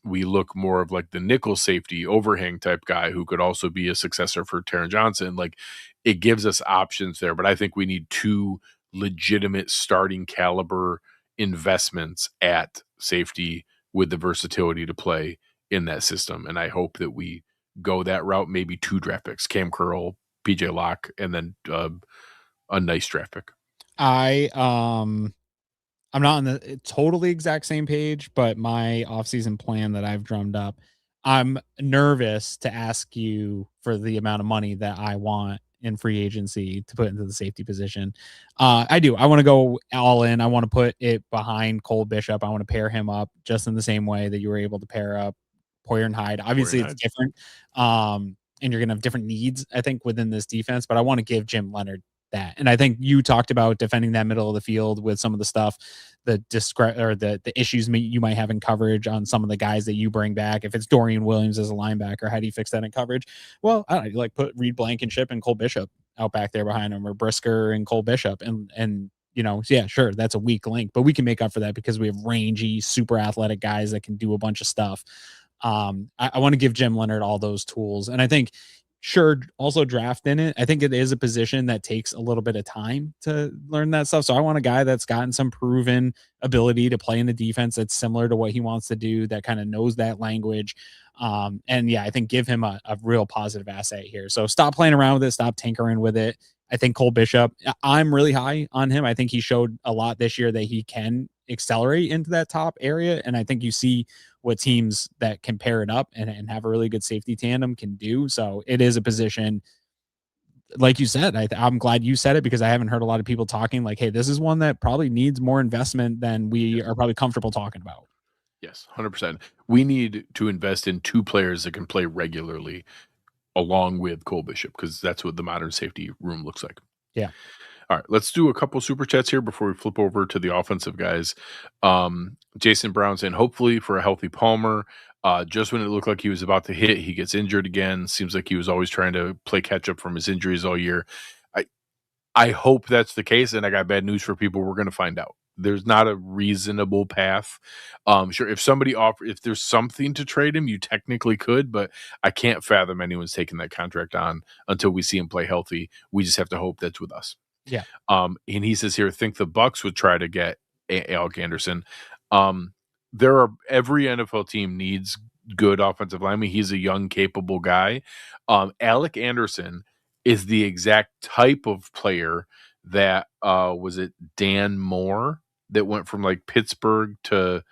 we look more of like the nickel safety overhang type guy who could also be a successor for Taron Johnson. Like, it gives us options there, but I think we need 2 legitimate starting caliber investments at safety with the versatility to play in that system. And I hope that we go that route, maybe 2 draft picks, Cam Curl, PJ Locke, and then a nice draft pick. I'm not on the totally exact same page, but my offseason plan that I've drummed up, I'm nervous to ask you for the amount of money that I want in free agency to put into the safety position. I do. I want to go all in. I want to put it behind Cole Bishop. I want to pair him up just in the same way that you were able to pair up Poyer and Hyde. Obviously, it's different. And you're going to have different needs, I think, within this defense, but I want to give Jim Leonard that. And I think you talked about defending that middle of the field with some of the stuff, the issues you might have in coverage on some of the guys that you bring back. If it's Dorian Williams as a linebacker, how do you fix that in coverage? Well, I don't know, like put Reed Blankenship and Cole Bishop out back there behind him, or Brisker and Cole Bishop. And yeah, sure, that's a weak link, but we can make up for that because we have rangy, super athletic guys that can do a bunch of stuff. I want to give Jim Leonard all those tools. And I think, sure, also draft in it. I think it is a position that takes a little bit of time to learn that stuff. So I want a guy that's gotten some proven ability to play in a defense that's similar to what he wants to do, that kind of knows that language. And yeah, I think give him a real positive asset here. So stop playing around with it. Stop tinkering with it. I think Cole Bishop, I'm really high on him. I think he showed a lot this year that he can accelerate into that top area. And I think you see what teams that can pair it up and have a really good safety tandem can do. So it is a position, like you said, I'm glad you said it, because I haven't heard a lot of people talking like, hey, this is one that probably needs more investment than we are probably comfortable talking about. Yes, 100%. We need to invest in 2 players that can play regularly along with Cole Bishop, because that's what the modern safety room looks like. Yeah. All right, let's do a couple super chats here before we flip over to the offensive guys. Jason Brown saying, hopefully for a healthy Palmer. Just when it looked like he was about to hit, he gets injured again. Seems like he was always trying to play catch up from his injuries all year. I hope that's the case, and I got bad news for people. We're going to find out. There's not a reasonable path. Sure, if there's something to trade him, you technically could, but I can't fathom anyone's taking that contract on until we see him play healthy. We just have to hope that's with us. Yeah. And he says here, think the Bucks would try to get Alec Anderson. Every NFL team needs good offensive linemen. He's a young, capable guy. Alec Anderson is the exact type of player that was it Dan Moore that went from like Pittsburgh to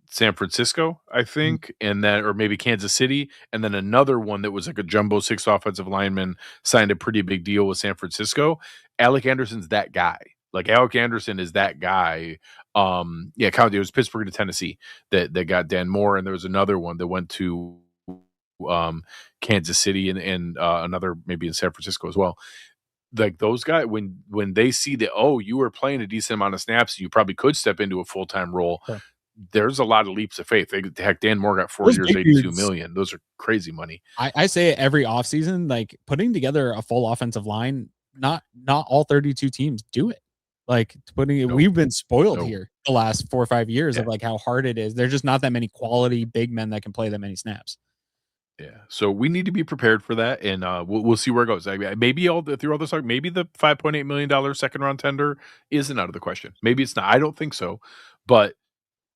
San Francisco, I think, and then, or maybe Kansas City, and then another one that was like a jumbo 6 offensive lineman signed a pretty big deal with San Francisco. Alec Anderson's that guy. Like, Alec Anderson is that guy. It was Pittsburgh to Tennessee that got Dan Moore, and there was another one that went to Kansas City and another maybe in San Francisco as well. Like, those guys, when they see that, oh, you were playing a decent amount of snaps, you probably could step into a full-time role. Sure. There's a lot of leaps of faith. Heck, Dan Moore got 4 years, $82 million. Those are crazy money. I say every offseason, like putting together a full offensive line, not all 32 teams do it. Like we've been spoiled here the last 4 or 5 years of like how hard it is. There's just not that many quality big men that can play that many snaps. Yeah, so we need to be prepared for that, and we'll see where it goes. Maybe through all this talk, maybe the $5.8 million second round tender isn't out of the question. Maybe it's not. I don't think so, but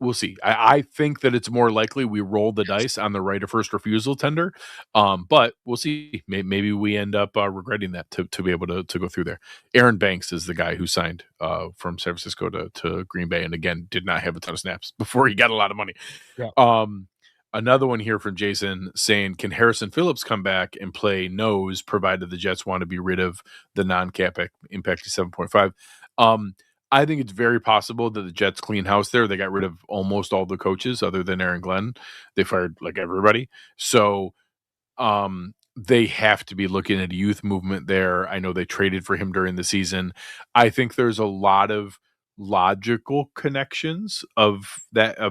we'll see. I think that it's more likely we roll the dice on the right of first refusal tender, but we'll see. Maybe we end up regretting that to be able to go through there. Aaron Banks is the guy who signed from San Francisco to Green Bay, and again, did not have a ton of snaps before he got a lot of money. Yeah. Another one here from Jason saying, can Harrison Phillips come back and play nose provided the Jets want to be rid of the non-cap impact 7.5? I think it's very possible that the Jets clean house there. They got rid of almost all the coaches other than Aaron Glenn. They fired like everybody. So they have to be looking at a youth movement there. I know they traded for him during the season. I think there's a lot of logical connections of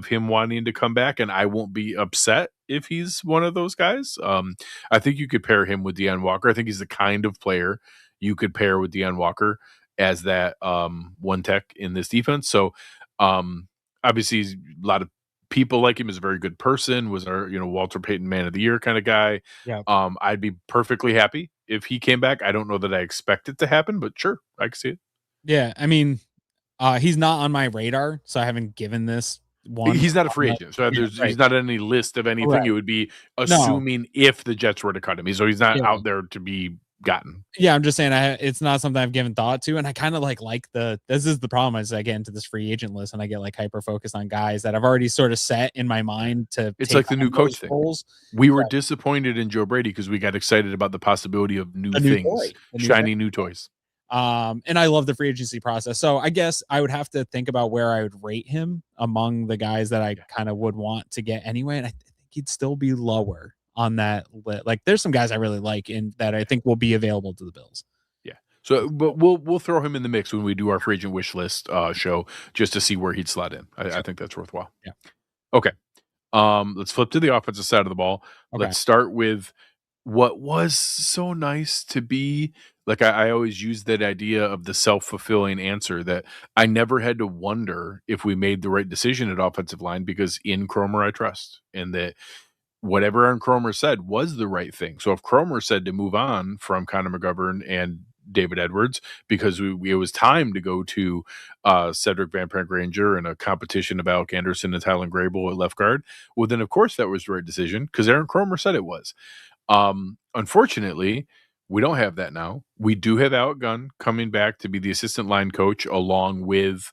him wanting to come back, and I won't be upset if he's one of those guys. I think you could pair him with Deion Walker. I think he's the kind of player you could pair with Deion Walker as that one tech in this defense. So obviously he's a lot of people like him, is a very good person, was our, Walter Payton Man of the Year kind of guy. Yeah. I'd be perfectly happy if he came back. I don't know that I expect it to happen, but sure, I can see it. Yeah. I mean, he's not on my radar, so I haven't given this one. He's not a free agent, so Yeah, right. he's not on any list of anything. Correct. It would be No. assuming if the Jets were to cut him. So he's not Yeah. out there to be gotten. Yeah, I'm just saying it's not something I've given thought to, and I kind of like this is the problem as I get into this free agent list and I get like hyper focused on guys that I've already sort of set in my mind to. It's take like the new on coach those thing. roles. We were disappointed in Joe Brady because we got excited about the possibility of new things, shiny new toys. And I love the free agency process. So I guess I would have to think about where I would rate him among the guys that I kind of would want to get anyway. And I think he'd still be lower on that list. Like there's some guys I really like and that I think will be available to the Bills. Yeah. So, but we'll throw him in the mix when we do our free agent wish list show just to see where he'd slot in. I think that's worthwhile. Yeah. Okay. Let's flip to the offensive side of the ball. Okay. Let's start with what was so nice to be like. I always use that idea of the self-fulfilling answer that I never had to wonder if we made the right decision at offensive line because in Cromer I trust, and that whatever Aaron Cromer said was the right thing. So if Cromer said to move on from Connor McGovern and David Edwards because it was time to go to Cedric Van Prank Granger and a competition of Alec Anderson and Tylen Grable at left guard, well then of course that was the right decision because Aaron Cromer said it was. Unfortunately, we don't have that now. We do have Alec Gunn coming back to be the assistant line coach along with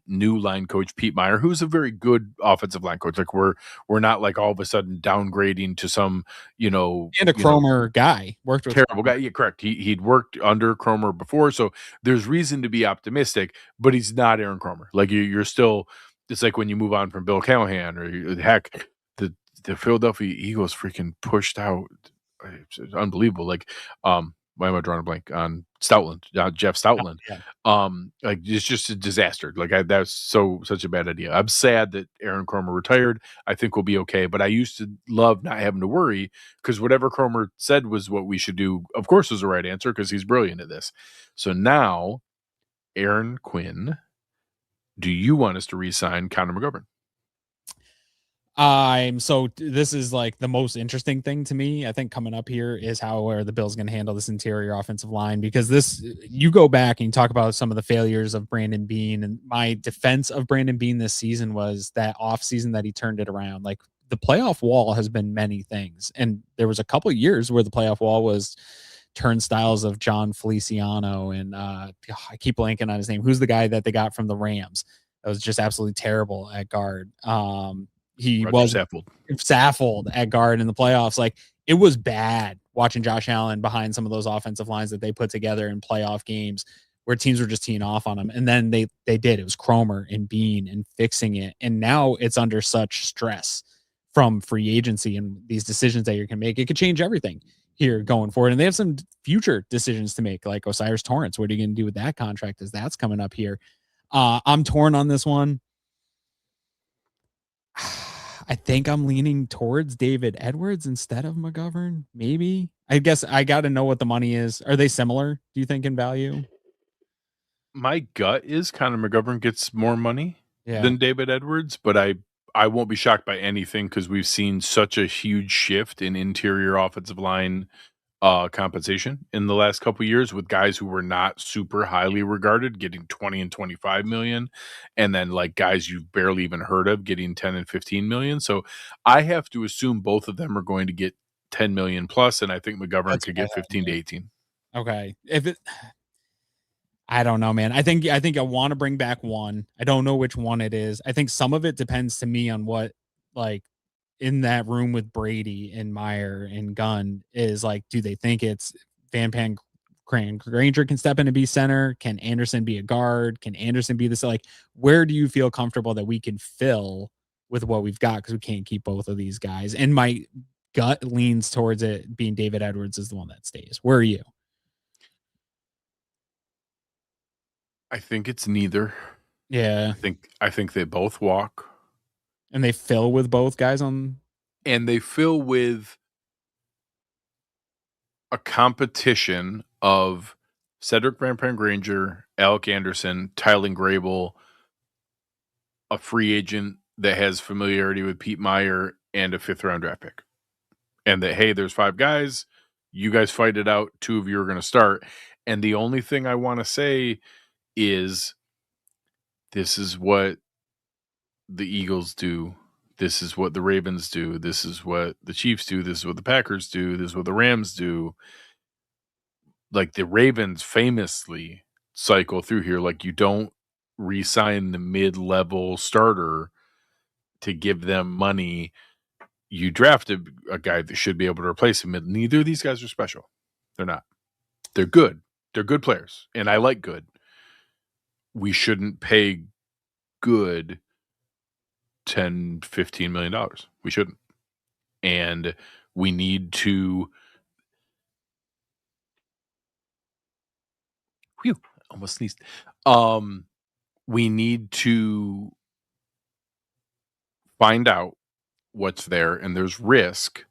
new line coach Pete Meyer, who's a very good offensive line coach. Like we're not like all of a sudden downgrading to some, and a Cromer guy worked with terrible guy. Yeah, correct. He'd worked under Cromer before, so there's reason to be optimistic, but he's not Aaron Cromer. Like you're still, it's like when you move on from Bill Callahan or heck, the Philadelphia Eagles freaking pushed out. It's unbelievable. Like, why am I drawing a blank on Stoutland? Jeff Stoutland. Yeah. Like it's just a disaster. Like that's such a bad idea. I'm sad that Aaron Cromer retired. I think we'll be okay. But I used to love not having to worry because whatever Cromer said was what we should do. Of course, was the right answer because he's brilliant at this. So now, Aaron Quinn, do you want us to re-sign Connor McGovern? So this is like the most interesting thing to me. I think coming up here is where the Bills going to handle this interior offensive line, because you go back and you talk about some of the failures of Brandon Beane, and my defense of Brandon Beane this season was that off season that he turned it around. Like the playoff wall has been many things, and there was a couple of years where the playoff wall was turnstiles of John Feliciano and I keep blanking on his name. Who's the guy that they got from the Rams that was just absolutely terrible at guard? He was Saffold at guard in the playoffs. Like it was bad watching Josh Allen behind some of those offensive lines that they put together in playoff games where teams were just teeing off on them. And then they did. It was Cromer and Beane and fixing it. And now it's under such stress from free agency and these decisions that you can make. It could change everything here going forward. And they have some future decisions to make, like Osiris Torrance. What are you going to do with that contract as that's coming up here? I'm torn on this one. I think I'm leaning towards David Edwards instead of McGovern. Maybe. I guess I got to know what the money is. Are they similar, do you think, in value? My gut is Connor McGovern gets more money than David Edwards, but I won't be shocked by anything because we've seen such a huge shift in interior offensive line compensation in the last couple of years, with guys who were not super highly regarded getting 20 and 25 million, and then like guys you've barely even heard of getting 10 and 15 million. So I have to assume both of them are going to get 10 million plus, and I think McGovern could get 15 to 18. Okay. I don't know, man. I think I want to bring back one. I don't know which one it is. I think some of it depends to me on what, like, in that room with Brady and Meyer and Gunn is like, do they think it's Van Pan Granger can step in and be center? Can Anderson be a guard? Can Anderson be this? Like, where do you feel comfortable that we can fill with what we've got? Because we can't keep both of these guys. And my gut leans towards it being David Edwards is the one that stays. Where are you? I think it's neither. Yeah. I think they both walk. And they fill with both guys on. And they fill with a competition of Cedric Van Granger, Alec Anderson, Tylen Grable, a free agent that has familiarity with Pete Meyer, and a 5th-round draft pick. And that, hey, there's 5 guys. You guys fight it out. 2 of you are going to start. And the only thing I want to say is this is what the Eagles do. This is what the Ravens do. This is what the Chiefs do. This is what the Packers do. This is what the Rams do. Like the Ravens famously cycle through here. Like you don't re-sign the mid-level starter to give them money. You drafted a guy that should be able to replace him. Neither of these guys are special. They're not. They're good. They're good players. And I like good. We shouldn't pay good $10, $15 million. We shouldn't. And we need to almost sneezed. We need to find out what's there, and there's risk,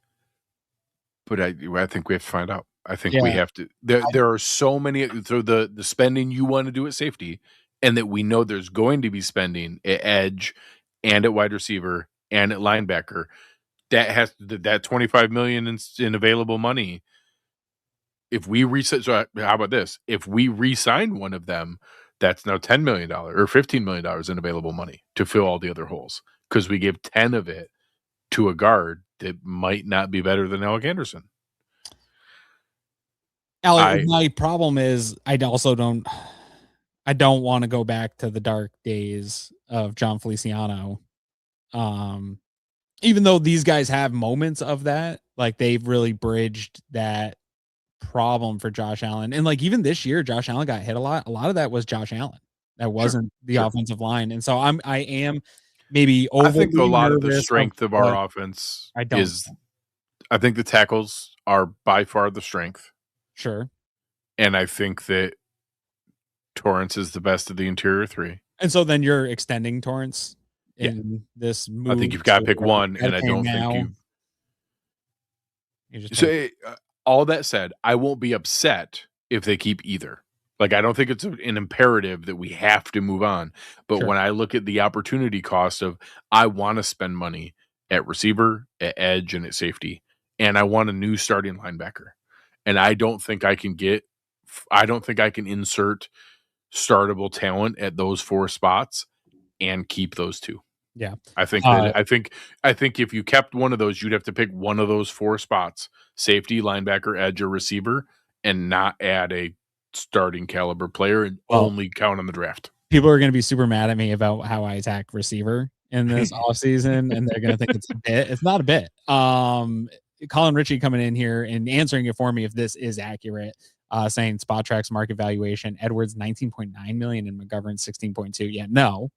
but I think we have to find out. I think we have to. There are so many. So the spending you want to do at safety, and that we know there's going to be spending at edge, and at wide receiver, and at linebacker. That has that $25 million in available money. If we reset, so how about this? If we re-sign one of them, that's now $10 million or $15 million in available money to fill all the other holes because we give 10 of it to a guard that might not be better than Alec Anderson. Alec, my problem is I don't want to go back to the dark days of John Feliciano. Even though these guys have moments of that, like they've really bridged that problem for Josh Allen. And like even this year, Josh Allen got hit a lot. A lot of that was Josh Allen. That wasn't the offensive line. And so I am maybe I think a lot of the strength of our offense is I think the tackles are by far the strength. Sure. And I think that Torrance is the best of the interior 3. And so then you're extending Torrance in this move. I think you've got to pick one, and I don't think you. So all that said, I won't be upset if they keep either. Like I don't think it's an imperative that we have to move on. But when I look at the opportunity cost of I want to spend money at receiver, at edge, and at safety, and I want a new starting linebacker, and I don't think I can insert startable talent at those 4 spots and keep those 2. Yeah. I think if you kept one of those, you'd have to pick one of those 4 spots, safety, linebacker, edge, or receiver, and not add a starting caliber player and only count on the draft. People are going to be super mad at me about how I attack receiver in this offseason, and they're going to think it's a bit. It's not a bit. Colin Ritchie coming in here and answering it for me if this is accurate. Saying Spot Track's market valuation, Edwards 19.9 million and McGovern 16.2. Yeah, no,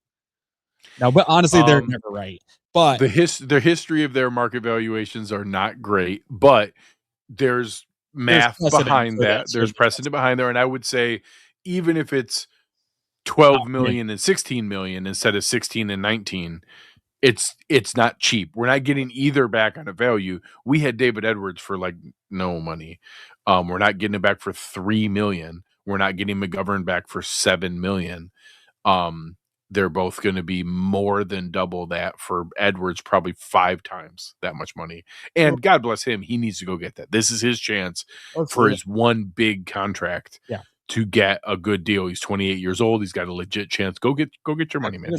but honestly, they're never right. But the history of their market valuations are not great, but there's math behind that. There's precedent behind there, and I would say even if it's 12 million and 16 million instead of 16 and 19, it's not cheap. We're not getting either back on a value. We had David Edwards for like no money. We're not getting it back for $3 million. We're not getting McGovern back for $7 million. They're both going to be more than double that for Edwards, probably 5 times that much money. And God bless him, he needs to go get that. This is his chance for his one big contract to get a good deal. He's 28 years old. He's got a legit chance. Go get your money, man.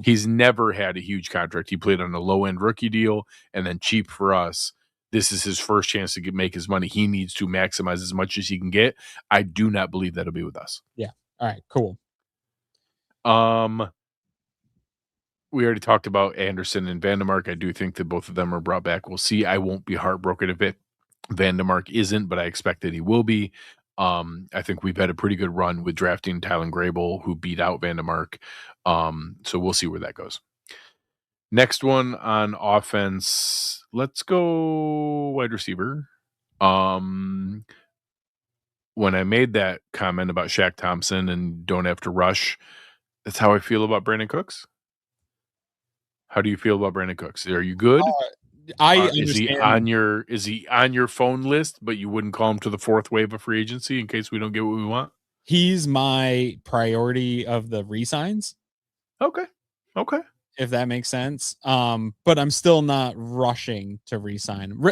He's never had a huge contract. He played on a low end rookie deal and then cheap for us. This is his first chance to make his money. He needs to maximize as much as he can get. I do not believe that'll be with us. Yeah. All right, cool. We already talked about Anderson and Vandermark. I do think that both of them are brought back. We'll see. I won't be heartbroken if Vandermark isn't, but I expect that he will be. I think we've had a pretty good run with drafting Tylen Grable, who beat out Vandermark. So we'll see where that goes. Next one on offense, let's go wide receiver. When I made that comment about Shaq Thompson and don't have to rush, that's how I feel about Brandon Cooks. How do you feel about Brandon Cooks? Are you good? I Is he understand. on your phone list, but you wouldn't call him to the fourth wave of free agency in case we don't get what we want? He's my priority of the re-signs, Okay. if that makes sense. But I'm still not rushing to re-sign.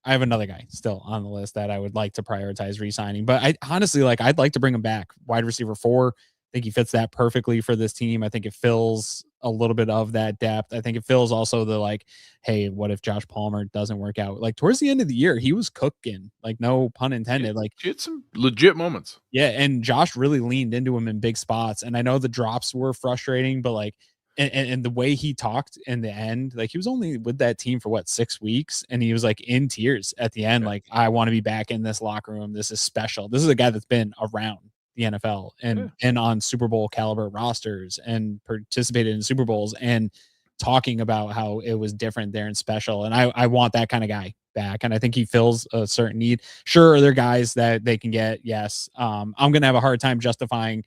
I have another guy still on the list that I would like to prioritize re-signing, but I honestly I'd like to bring him back. Wide receiver 4. I think he fits that perfectly for this team. I think it fills a little bit of that depth. I think it fills also the hey, what if Josh Palmer doesn't work out? Towards the end of the year, he was cooking, no pun intended. He had some legit moments. Yeah, and Josh really leaned into him in big spots. And I know the drops were frustrating, but and the way he talked in the end, he was only with that team for what, 6 weeks, and he was in tears at the end. Yeah. I want to be back in this locker room. This is special. This is a guy that's been around the NFL and on Super Bowl caliber rosters and participated in Super Bowls and talking about how it was different there and special. And I want that kind of guy back. And I think he fills a certain need. Sure, are there guys that they can get? Yes. I'm going to have a hard time justifying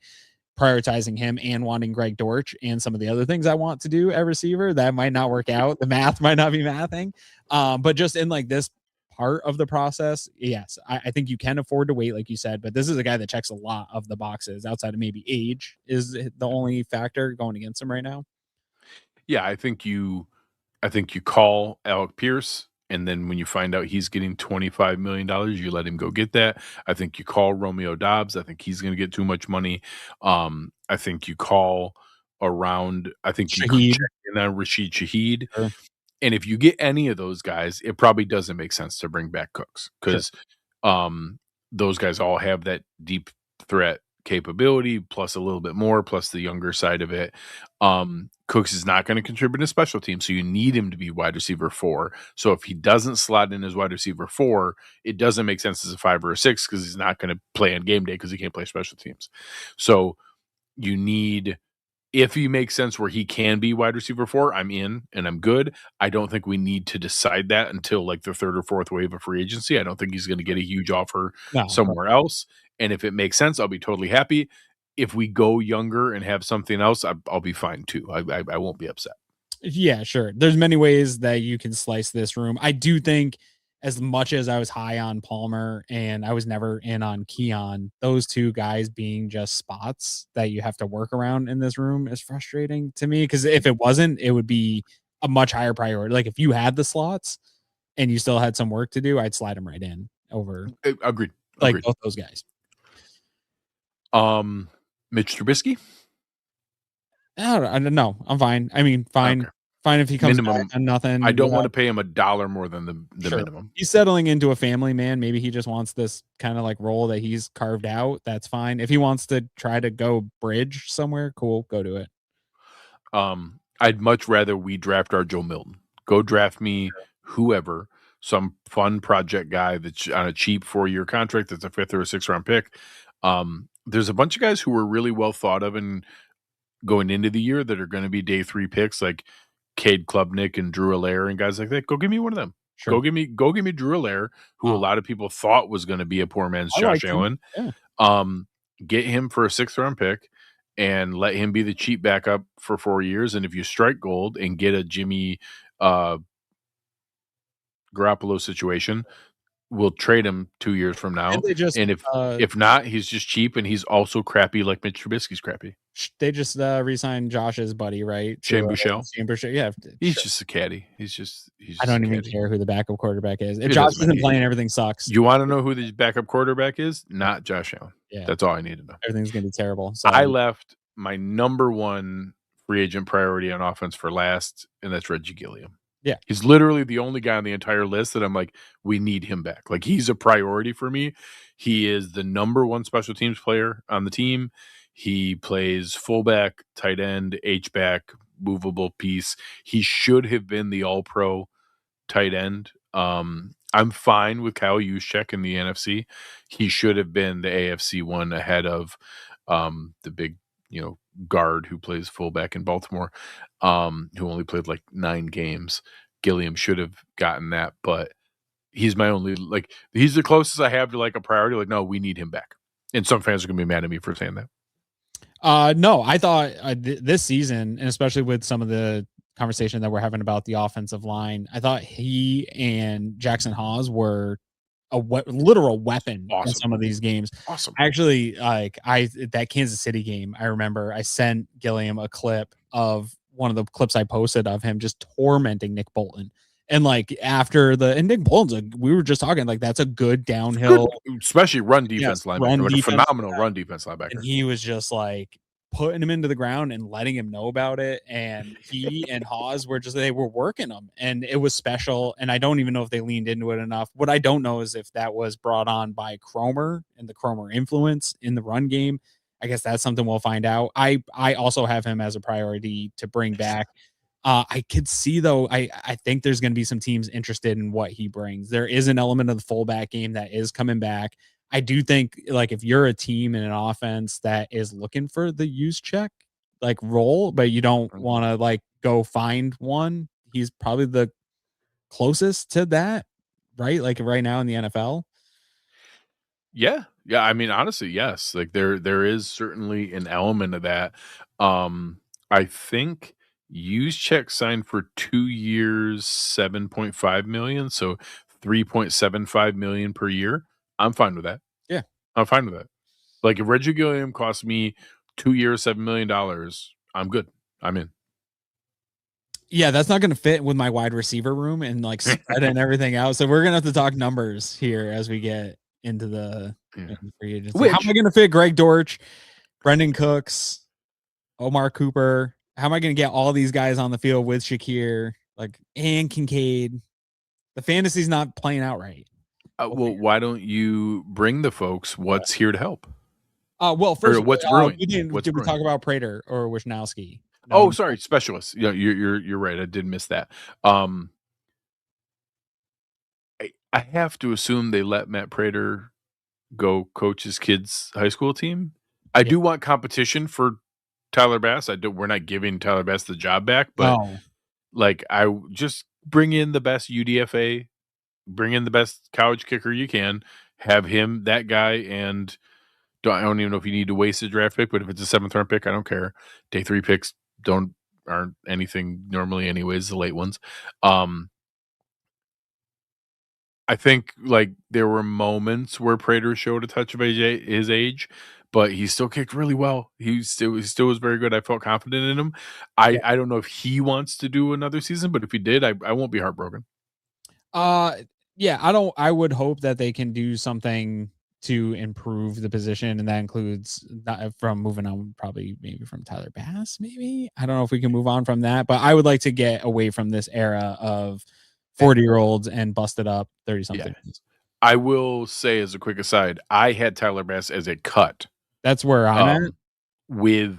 prioritizing him and wanting Greg Dortch and some of the other things I want to do at receiver. That might not work out. The math might not be mathing. But just in this part of the process, yes, I think you can afford to wait, like you said, but this is a guy that checks a lot of the boxes outside of maybe age is the only factor going against him right now. Yeah, I think you call Alec Pierce, and then when you find out he's getting $25 million, you let him go get that. I think you call Romeo Dobbs. I think he's going to get too much money. I think you call around. I think you could check in on Rashid Shaheed. Sure. And if you get any of those guys, it probably doesn't make sense to bring back Cooks because those guys all have that deep threat capability, plus a little bit more, plus the younger side of it. Cooks is not going to contribute to special teams, so you need him to be wide receiver 4. So if he doesn't slot in as wide receiver 4, it doesn't make sense as a 5 or a 6 because he's not going to play on game day because he can't play special teams. So you need, if he makes sense where he can be wide receiver 4, I'm in and I'm good. I don't think we need to decide that until the third or fourth wave of free agency. I don't think he's going to get a huge offer somewhere else. And if it makes sense, I'll be totally happy. If we go younger and have something else, I'll be fine too. I won't be upset. Yeah, sure. There's many ways that you can slice this room. I do think as much as I was high on Palmer and I was never in on Keon, those two guys being just spots that you have to work around in this room is frustrating to me. Because if it wasn't, it would be a much higher priority. If you had the slots and you still had some work to do, I'd slide them right in over. Agreed. Both those guys. Mitch Trubisky? I don't know. I'm fine. I mean, fine. Okay. Fine if he comes back on nothing. I don't want to pay him $1 more than the minimum. He's settling into a family man. Maybe he just wants this kind of role that he's carved out. That's fine. If he wants to try to go bridge somewhere, cool, go to it. I'd much rather we draft our Joe Milton. Go draft me whoever, some fun project guy that's on a cheap 4-year contract that's a 5th or a 6th round pick. There's a bunch of guys who were really well thought of and going into the year that are going to be day 3 picks, like Cade Klubnik and Drew Allaire and guys like that. Go give me one of them. Sure. Go give me Drew Allaire, who a lot of people thought was going to be a poor man's Josh Allen. Yeah. Get him for a 6th round pick and let him be the cheap backup for 4 years. And if you strike gold and get a Jimmy Garoppolo situation, we'll trade him 2 years from now. And if not, he's just cheap and he's also crappy like Mitch Trubisky's crappy. They just re-signed Josh's buddy, right? Shane Buechele. Yeah. He's just a caddy. He's I don't even care who the backup quarterback is. If Josh isn't playing, everything sucks. You want to know who the backup quarterback is? Not Josh Allen. Yeah. That's all I need to know. Everything's going to be terrible. So I left my number 1 free agent priority on offense for last, and that's Reggie Gilliam. Yeah. He's literally the only guy on the entire list that I'm like, we need him back. He's a priority for me. He is the number 1 special teams player on the team. He plays fullback, tight end, H-back, movable piece. He should have been the all-pro tight end. I'm fine with Kyle Juszczyk in the NFC. He should have been the AFC one ahead of the big, guard who plays fullback in Baltimore, who only played 9 games. Gilliam should have gotten that, but he's my only he's the closest I have to like a priority. Like, no, we need him back. And some fans are gonna be mad at me for saying that. No, I thought this season, and especially with some of the conversation that we're having about the offensive line, I thought he and Jackson Hawes were a literal weapon in some of these games. Awesome. Actually, that Kansas City game, I remember I sent Gilliam a clip of one of the clips I posted of him just tormenting Nick Bolton. And like after and Nick Bolton's, we were just talking, like that's a good downhill, especially run defense linebacker, a phenomenal run defense linebacker. And he was just like putting him into the ground and letting him know about it. And he and Hawes they were working him, and it was special. And I don't even know if they leaned into it enough. What I don't know is if that was brought on by Cromer and the Cromer influence in the run game. I guess that's something we'll find out. I also have him as a priority to bring back. I could see though, I think there's going to be some teams interested in what he brings. There is an element of the fullback game that is coming back. I do think like if you're a team in an offense that is looking for the use check like role, but you don't want to like go find one, he's probably the closest to that, right? Like right now in the NFL. Yeah. I mean, honestly, yes. Like there is certainly an element of that. I think Juszczyk signed for 2 years, 7.5 million, so 3.75 million per year. I'm fine with that. Yeah, I'm fine with that. Like if Reggie Gilliam cost me 2 years, $7 million, I'm good. I'm in. Yeah, that's not going to fit with my wide receiver room and like spread and everything else. So we're gonna have to talk numbers here as we get into the free agency. How am I going to fit Greg Dortch, Brendan Cooks, Omar Cooper? How am I going to get all these guys on the field with Shakir, and Kincaid? The fantasy's not playing out right. Well, why don't you bring the folks what's here to help? Well, first, what's brewing? Did we talk about Prater or Wisnowski? No. Oh, sorry, specialists. Yeah, you're right. I did miss that. I have to assume they let Matt Prater go coach his kids' high school team. I do want competition for Tyler Bass. We're not giving Tyler Bass the job back, but I just bring in the best UDFA, bring in the best college kicker you can, have him that guy, and I don't even know if you need to waste a draft pick, but if it's a 7th round pick, I don't care. Day 3 picks aren't anything normally anyways, the late ones. I think there were moments where Prater showed a touch of his age, but he still kicked really well. He still was very good. I felt confident in him. I don't know if he wants to do another season, but if he did, I won't be heartbroken. Yeah, I would hope that they can do something to improve the position, and that includes from moving on, probably maybe from Tyler Bass. Maybe I don't know if we can move on from that, but I would like to get away from this era of 40-year-olds and busted up 30-something. Yeah. I will say as a quick aside, I had Tyler Bass as a cut. That's where I'm at.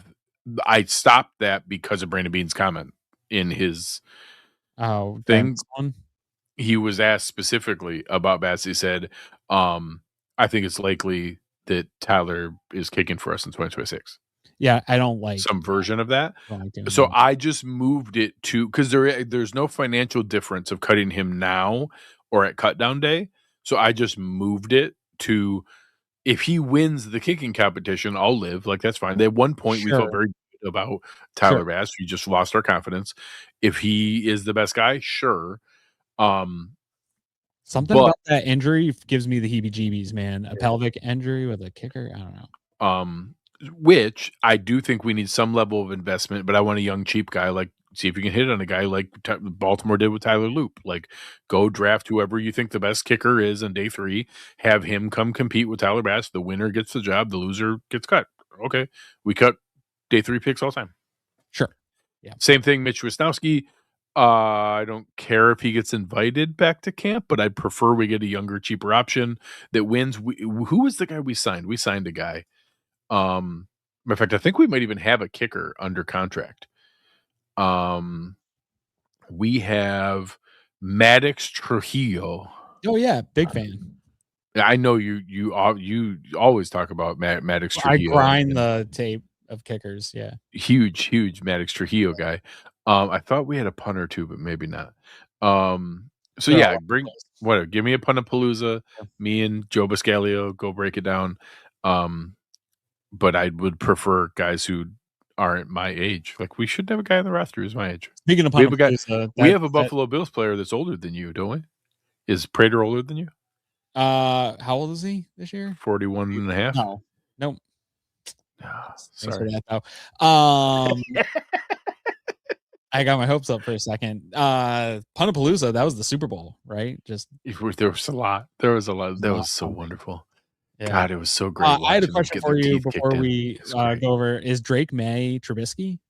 I stopped that because of Brandon Beane's comment in his thing. He was asked specifically about Bass. He said, I think it's likely that Tyler is kicking for us in 2026. Yeah, I don't like some version of that. So I just moved it to, because there's no financial difference of cutting him now or at cut down day. So I just moved it to, if he wins the kicking competition, I'll live. That's fine. At one point, we felt very good about Tyler Bass. We just lost our confidence. If he is the best guy, sure. Something about that injury gives me the heebie-jeebies, man. A pelvic injury with a kicker. I don't know. Which I do think we need some level of investment, but I want a young, cheap guy. See if you can hit on a guy like Baltimore did with Tyler Loop. Go draft whoever you think the best kicker is on day 3. Have him come compete with Tyler Bass. The winner gets the job. The loser gets cut. Okay. We cut day 3 picks all the time. Sure. Yeah. Same thing, Mitch Wisnowski. I don't care if he gets invited back to camp, but I'd prefer we get a younger, cheaper option that wins. Who was the guy we signed? We signed a guy. Matter of fact, I think we might even have a kicker under contract. We have Maddox Trujillo. Oh yeah, big fan. I know you always talk about Maddox Trujillo. I grind the tape of kickers. Yeah, huge Maddox Trujillo guy. I thought we had a punter too, but maybe not. So yeah, give me a Punapalooza. Me and Joe Biscalio go break it down. But I would prefer guys who aren't my age. Like, we should have a guy on the roster who's my age. Speaking of We have a guy. Punapalooza, We have a Buffalo Bills player that's older than you, don't we? Is Prater older than you? How old is he this year? 41 and a half? No. Nope. Sorry. Thanks for that, though. I got my hopes up for a second. Punapalooza, that was the Super Bowl, right? Just there was a lot. That was so wonderful. Yeah. God, it was so great. I had a question for you before we go over. Is Drake May Trubisky?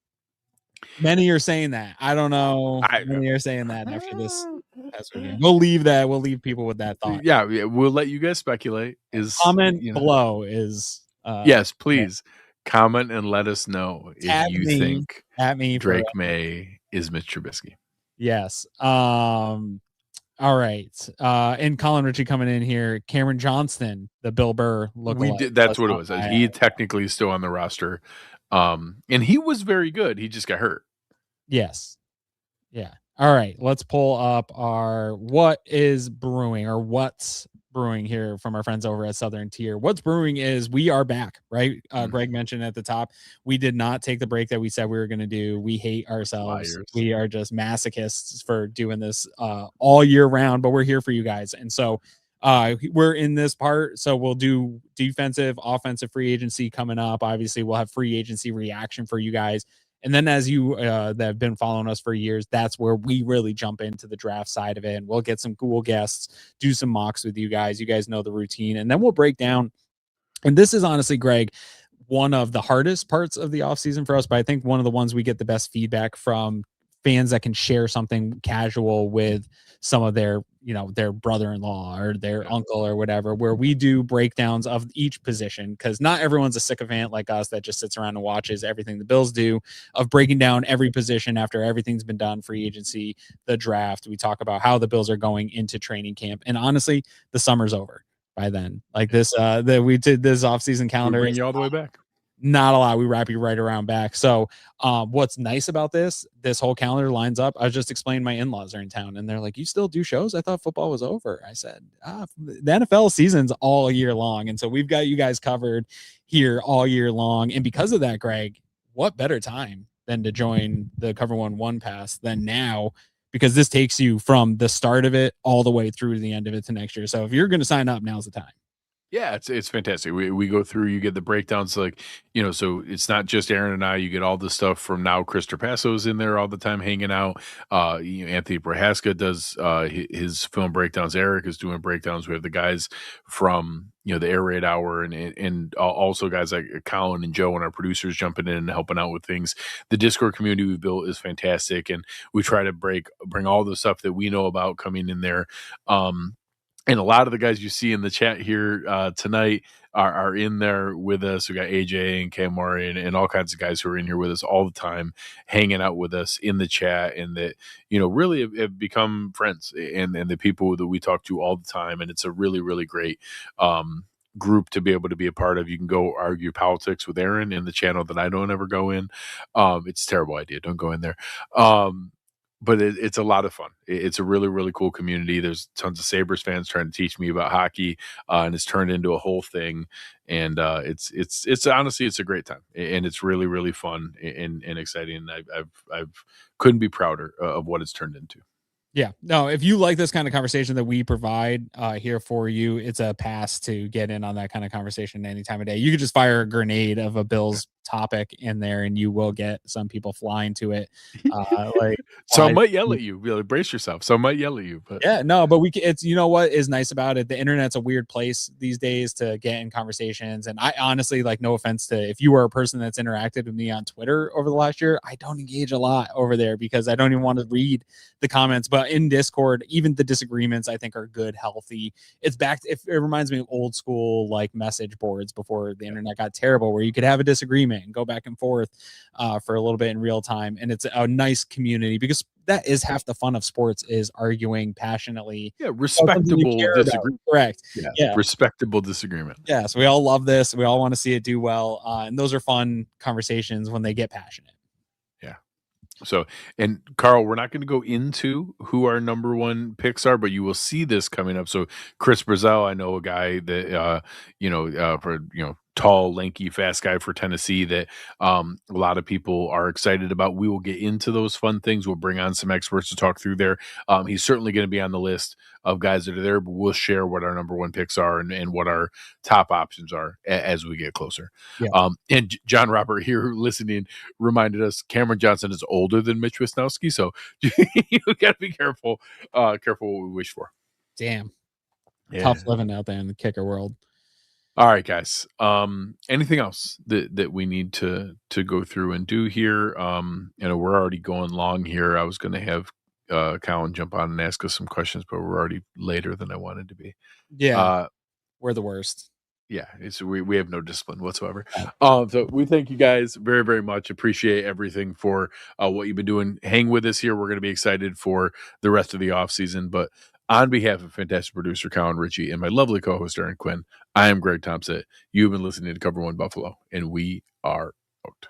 Many are saying that. I don't know. Many are saying that after this. We'll leave that. We'll leave people with that thought. Yeah, we'll let you guys speculate. Comment below is yes, please comment and let us know if you think Drake May is Mitch Trubisky. Yes. All right. And Colin Ritchie coming in here. Cameron Johnston, the Bill Burr lookalike. That's what it was. He technically is still on the roster. And he was very good. He just got hurt. Yes. Yeah. All right. Let's pull up our what is brewing or what's brewing here from our friends over at Southern Tier. What's brewing is we are back, right? Greg mentioned at the top, we did not take the break that we said we were going to do. We hate ourselves. Liars. We are just masochists for doing this all year round, but we're here for you guys. And so we're in this part. So we'll do defensive, offensive free agency coming up. Obviously, we'll have free agency reaction for you guys. And then as you that have been following us for years, that's where we really jump into the draft side of it. And we'll get some cool guests, do some mocks with you guys. You guys know the routine. And then we'll break down. And this is honestly, Greg, one of the hardest parts of the offseason for us. But I think one of the ones we get the best feedback from fans that can share something casual with some of their, their brother-in-law or their uncle or whatever, where we do breakdowns of each position, because not everyone's a sycophant like us that just sits around and watches everything the Bills do, of breaking down every position after everything's been done, free agency, the draft. We talk about how the Bills are going into training camp. And honestly, the summer's over by then. Like this, we did this offseason calendar. We bring you all the way back. Not a lot. We wrap you right around back. So what's nice about this whole calendar lines up. I was just explaining my in-laws are in town and they're like, you still do shows? I thought football was over. I said, the NFL season's all year long. And so we've got you guys covered here all year long. And because of that, Greg, what better time than to join the Cover One Pass than now, because this takes you from the start of it all the way through to the end of it to next year. So if you're going to sign up, now's the time. Yeah, it's fantastic. We go through, you get the breakdowns, like, so it's not just Aaron and I, you get all the stuff from now. Chris Trapasso's in there all the time hanging out. Anthony Prohaska does his film breakdowns. Eric is doing breakdowns. We have the guys from, the Air Raid Hour and also guys like Colin and Joe and our producers jumping in and helping out with things. The Discord community we built is fantastic. And we try to bring all the stuff that we know about coming in there. And a lot of the guys you see in the chat here tonight are in there with us. We got AJ and Cam Murray and all kinds of guys who are in here with us all the time, hanging out with us in the chat, and that, really have become friends and the people that we talk to all the time. And it's a really, really great group to be able to be a part of. You can go argue politics with Aaron in the channel that I don't ever go in. It's a terrible idea. Don't go in there. But it's a lot of fun. It's a really, really cool community. There's tons of Sabres fans trying to teach me about hockey, and it's turned into a whole thing. And it's honestly, it's a great time, and it's really, really fun and exciting. And I've couldn't be prouder of what it's turned into. Yeah, no, if you like this kind of conversation that we provide here for you, it's a pass to get in on that kind of conversation any time of day. You could just fire a grenade of a Bills topic in there and you will get some people flying to it. So I might yell at you. Really brace yourself. So I might yell at you. But yeah, no, but it's, what is nice about it? The internet's a weird place these days to get in conversations. And I honestly, no offense to, if you are a person that's interacted with me on Twitter over the last year, I don't engage a lot over there because I don't even want to read the comments. But in Discord, even the disagreements I think are good, healthy. It's back. It reminds me of old school message boards before the internet got terrible, where you could have a disagreement and go back and forth for a little bit in real time. And it's a nice community because that is half the fun of sports, is arguing passionately. Yeah, respectable disagreement. Correct. Yeah, respectable disagreement. Yeah, so we all love this. We all want to see it do well. And those are fun conversations when they get passionate. Yeah. So, and Carl, we're not going to go into who our number one picks are, but you will see this coming up. So, Chris Brazel, I know a guy that, tall, lanky, fast guy for Tennessee that a lot of people are excited about. We will get into those fun things. We'll bring on some experts to talk through there. He's certainly going to be on the list of guys that are there, but we'll share what our number one picks are and what our top options are as we get closer. Yeah. And John Robert here listening reminded us Cameron Johnson is older than Mitch Wisnowski, so you got to be careful what we wish for. Damn. Yeah. Tough living out there in the kicker world. All right, guys. Anything else that we need to go through and do here? We're already going long here. I was going to have Colin jump on and ask us some questions, but we're already later than I wanted to be. Yeah, we're the worst. Yeah, we have no discipline whatsoever. So we thank you guys very, very much. Appreciate everything for what you've been doing. Hang with us here. We're going to be excited for the rest of the off season. But on behalf of fantastic producer Colin Ritchie and my lovely co-host Aaron Quinn, I am Greg Tompsett. You've been listening to Cover One Buffalo, and we are out.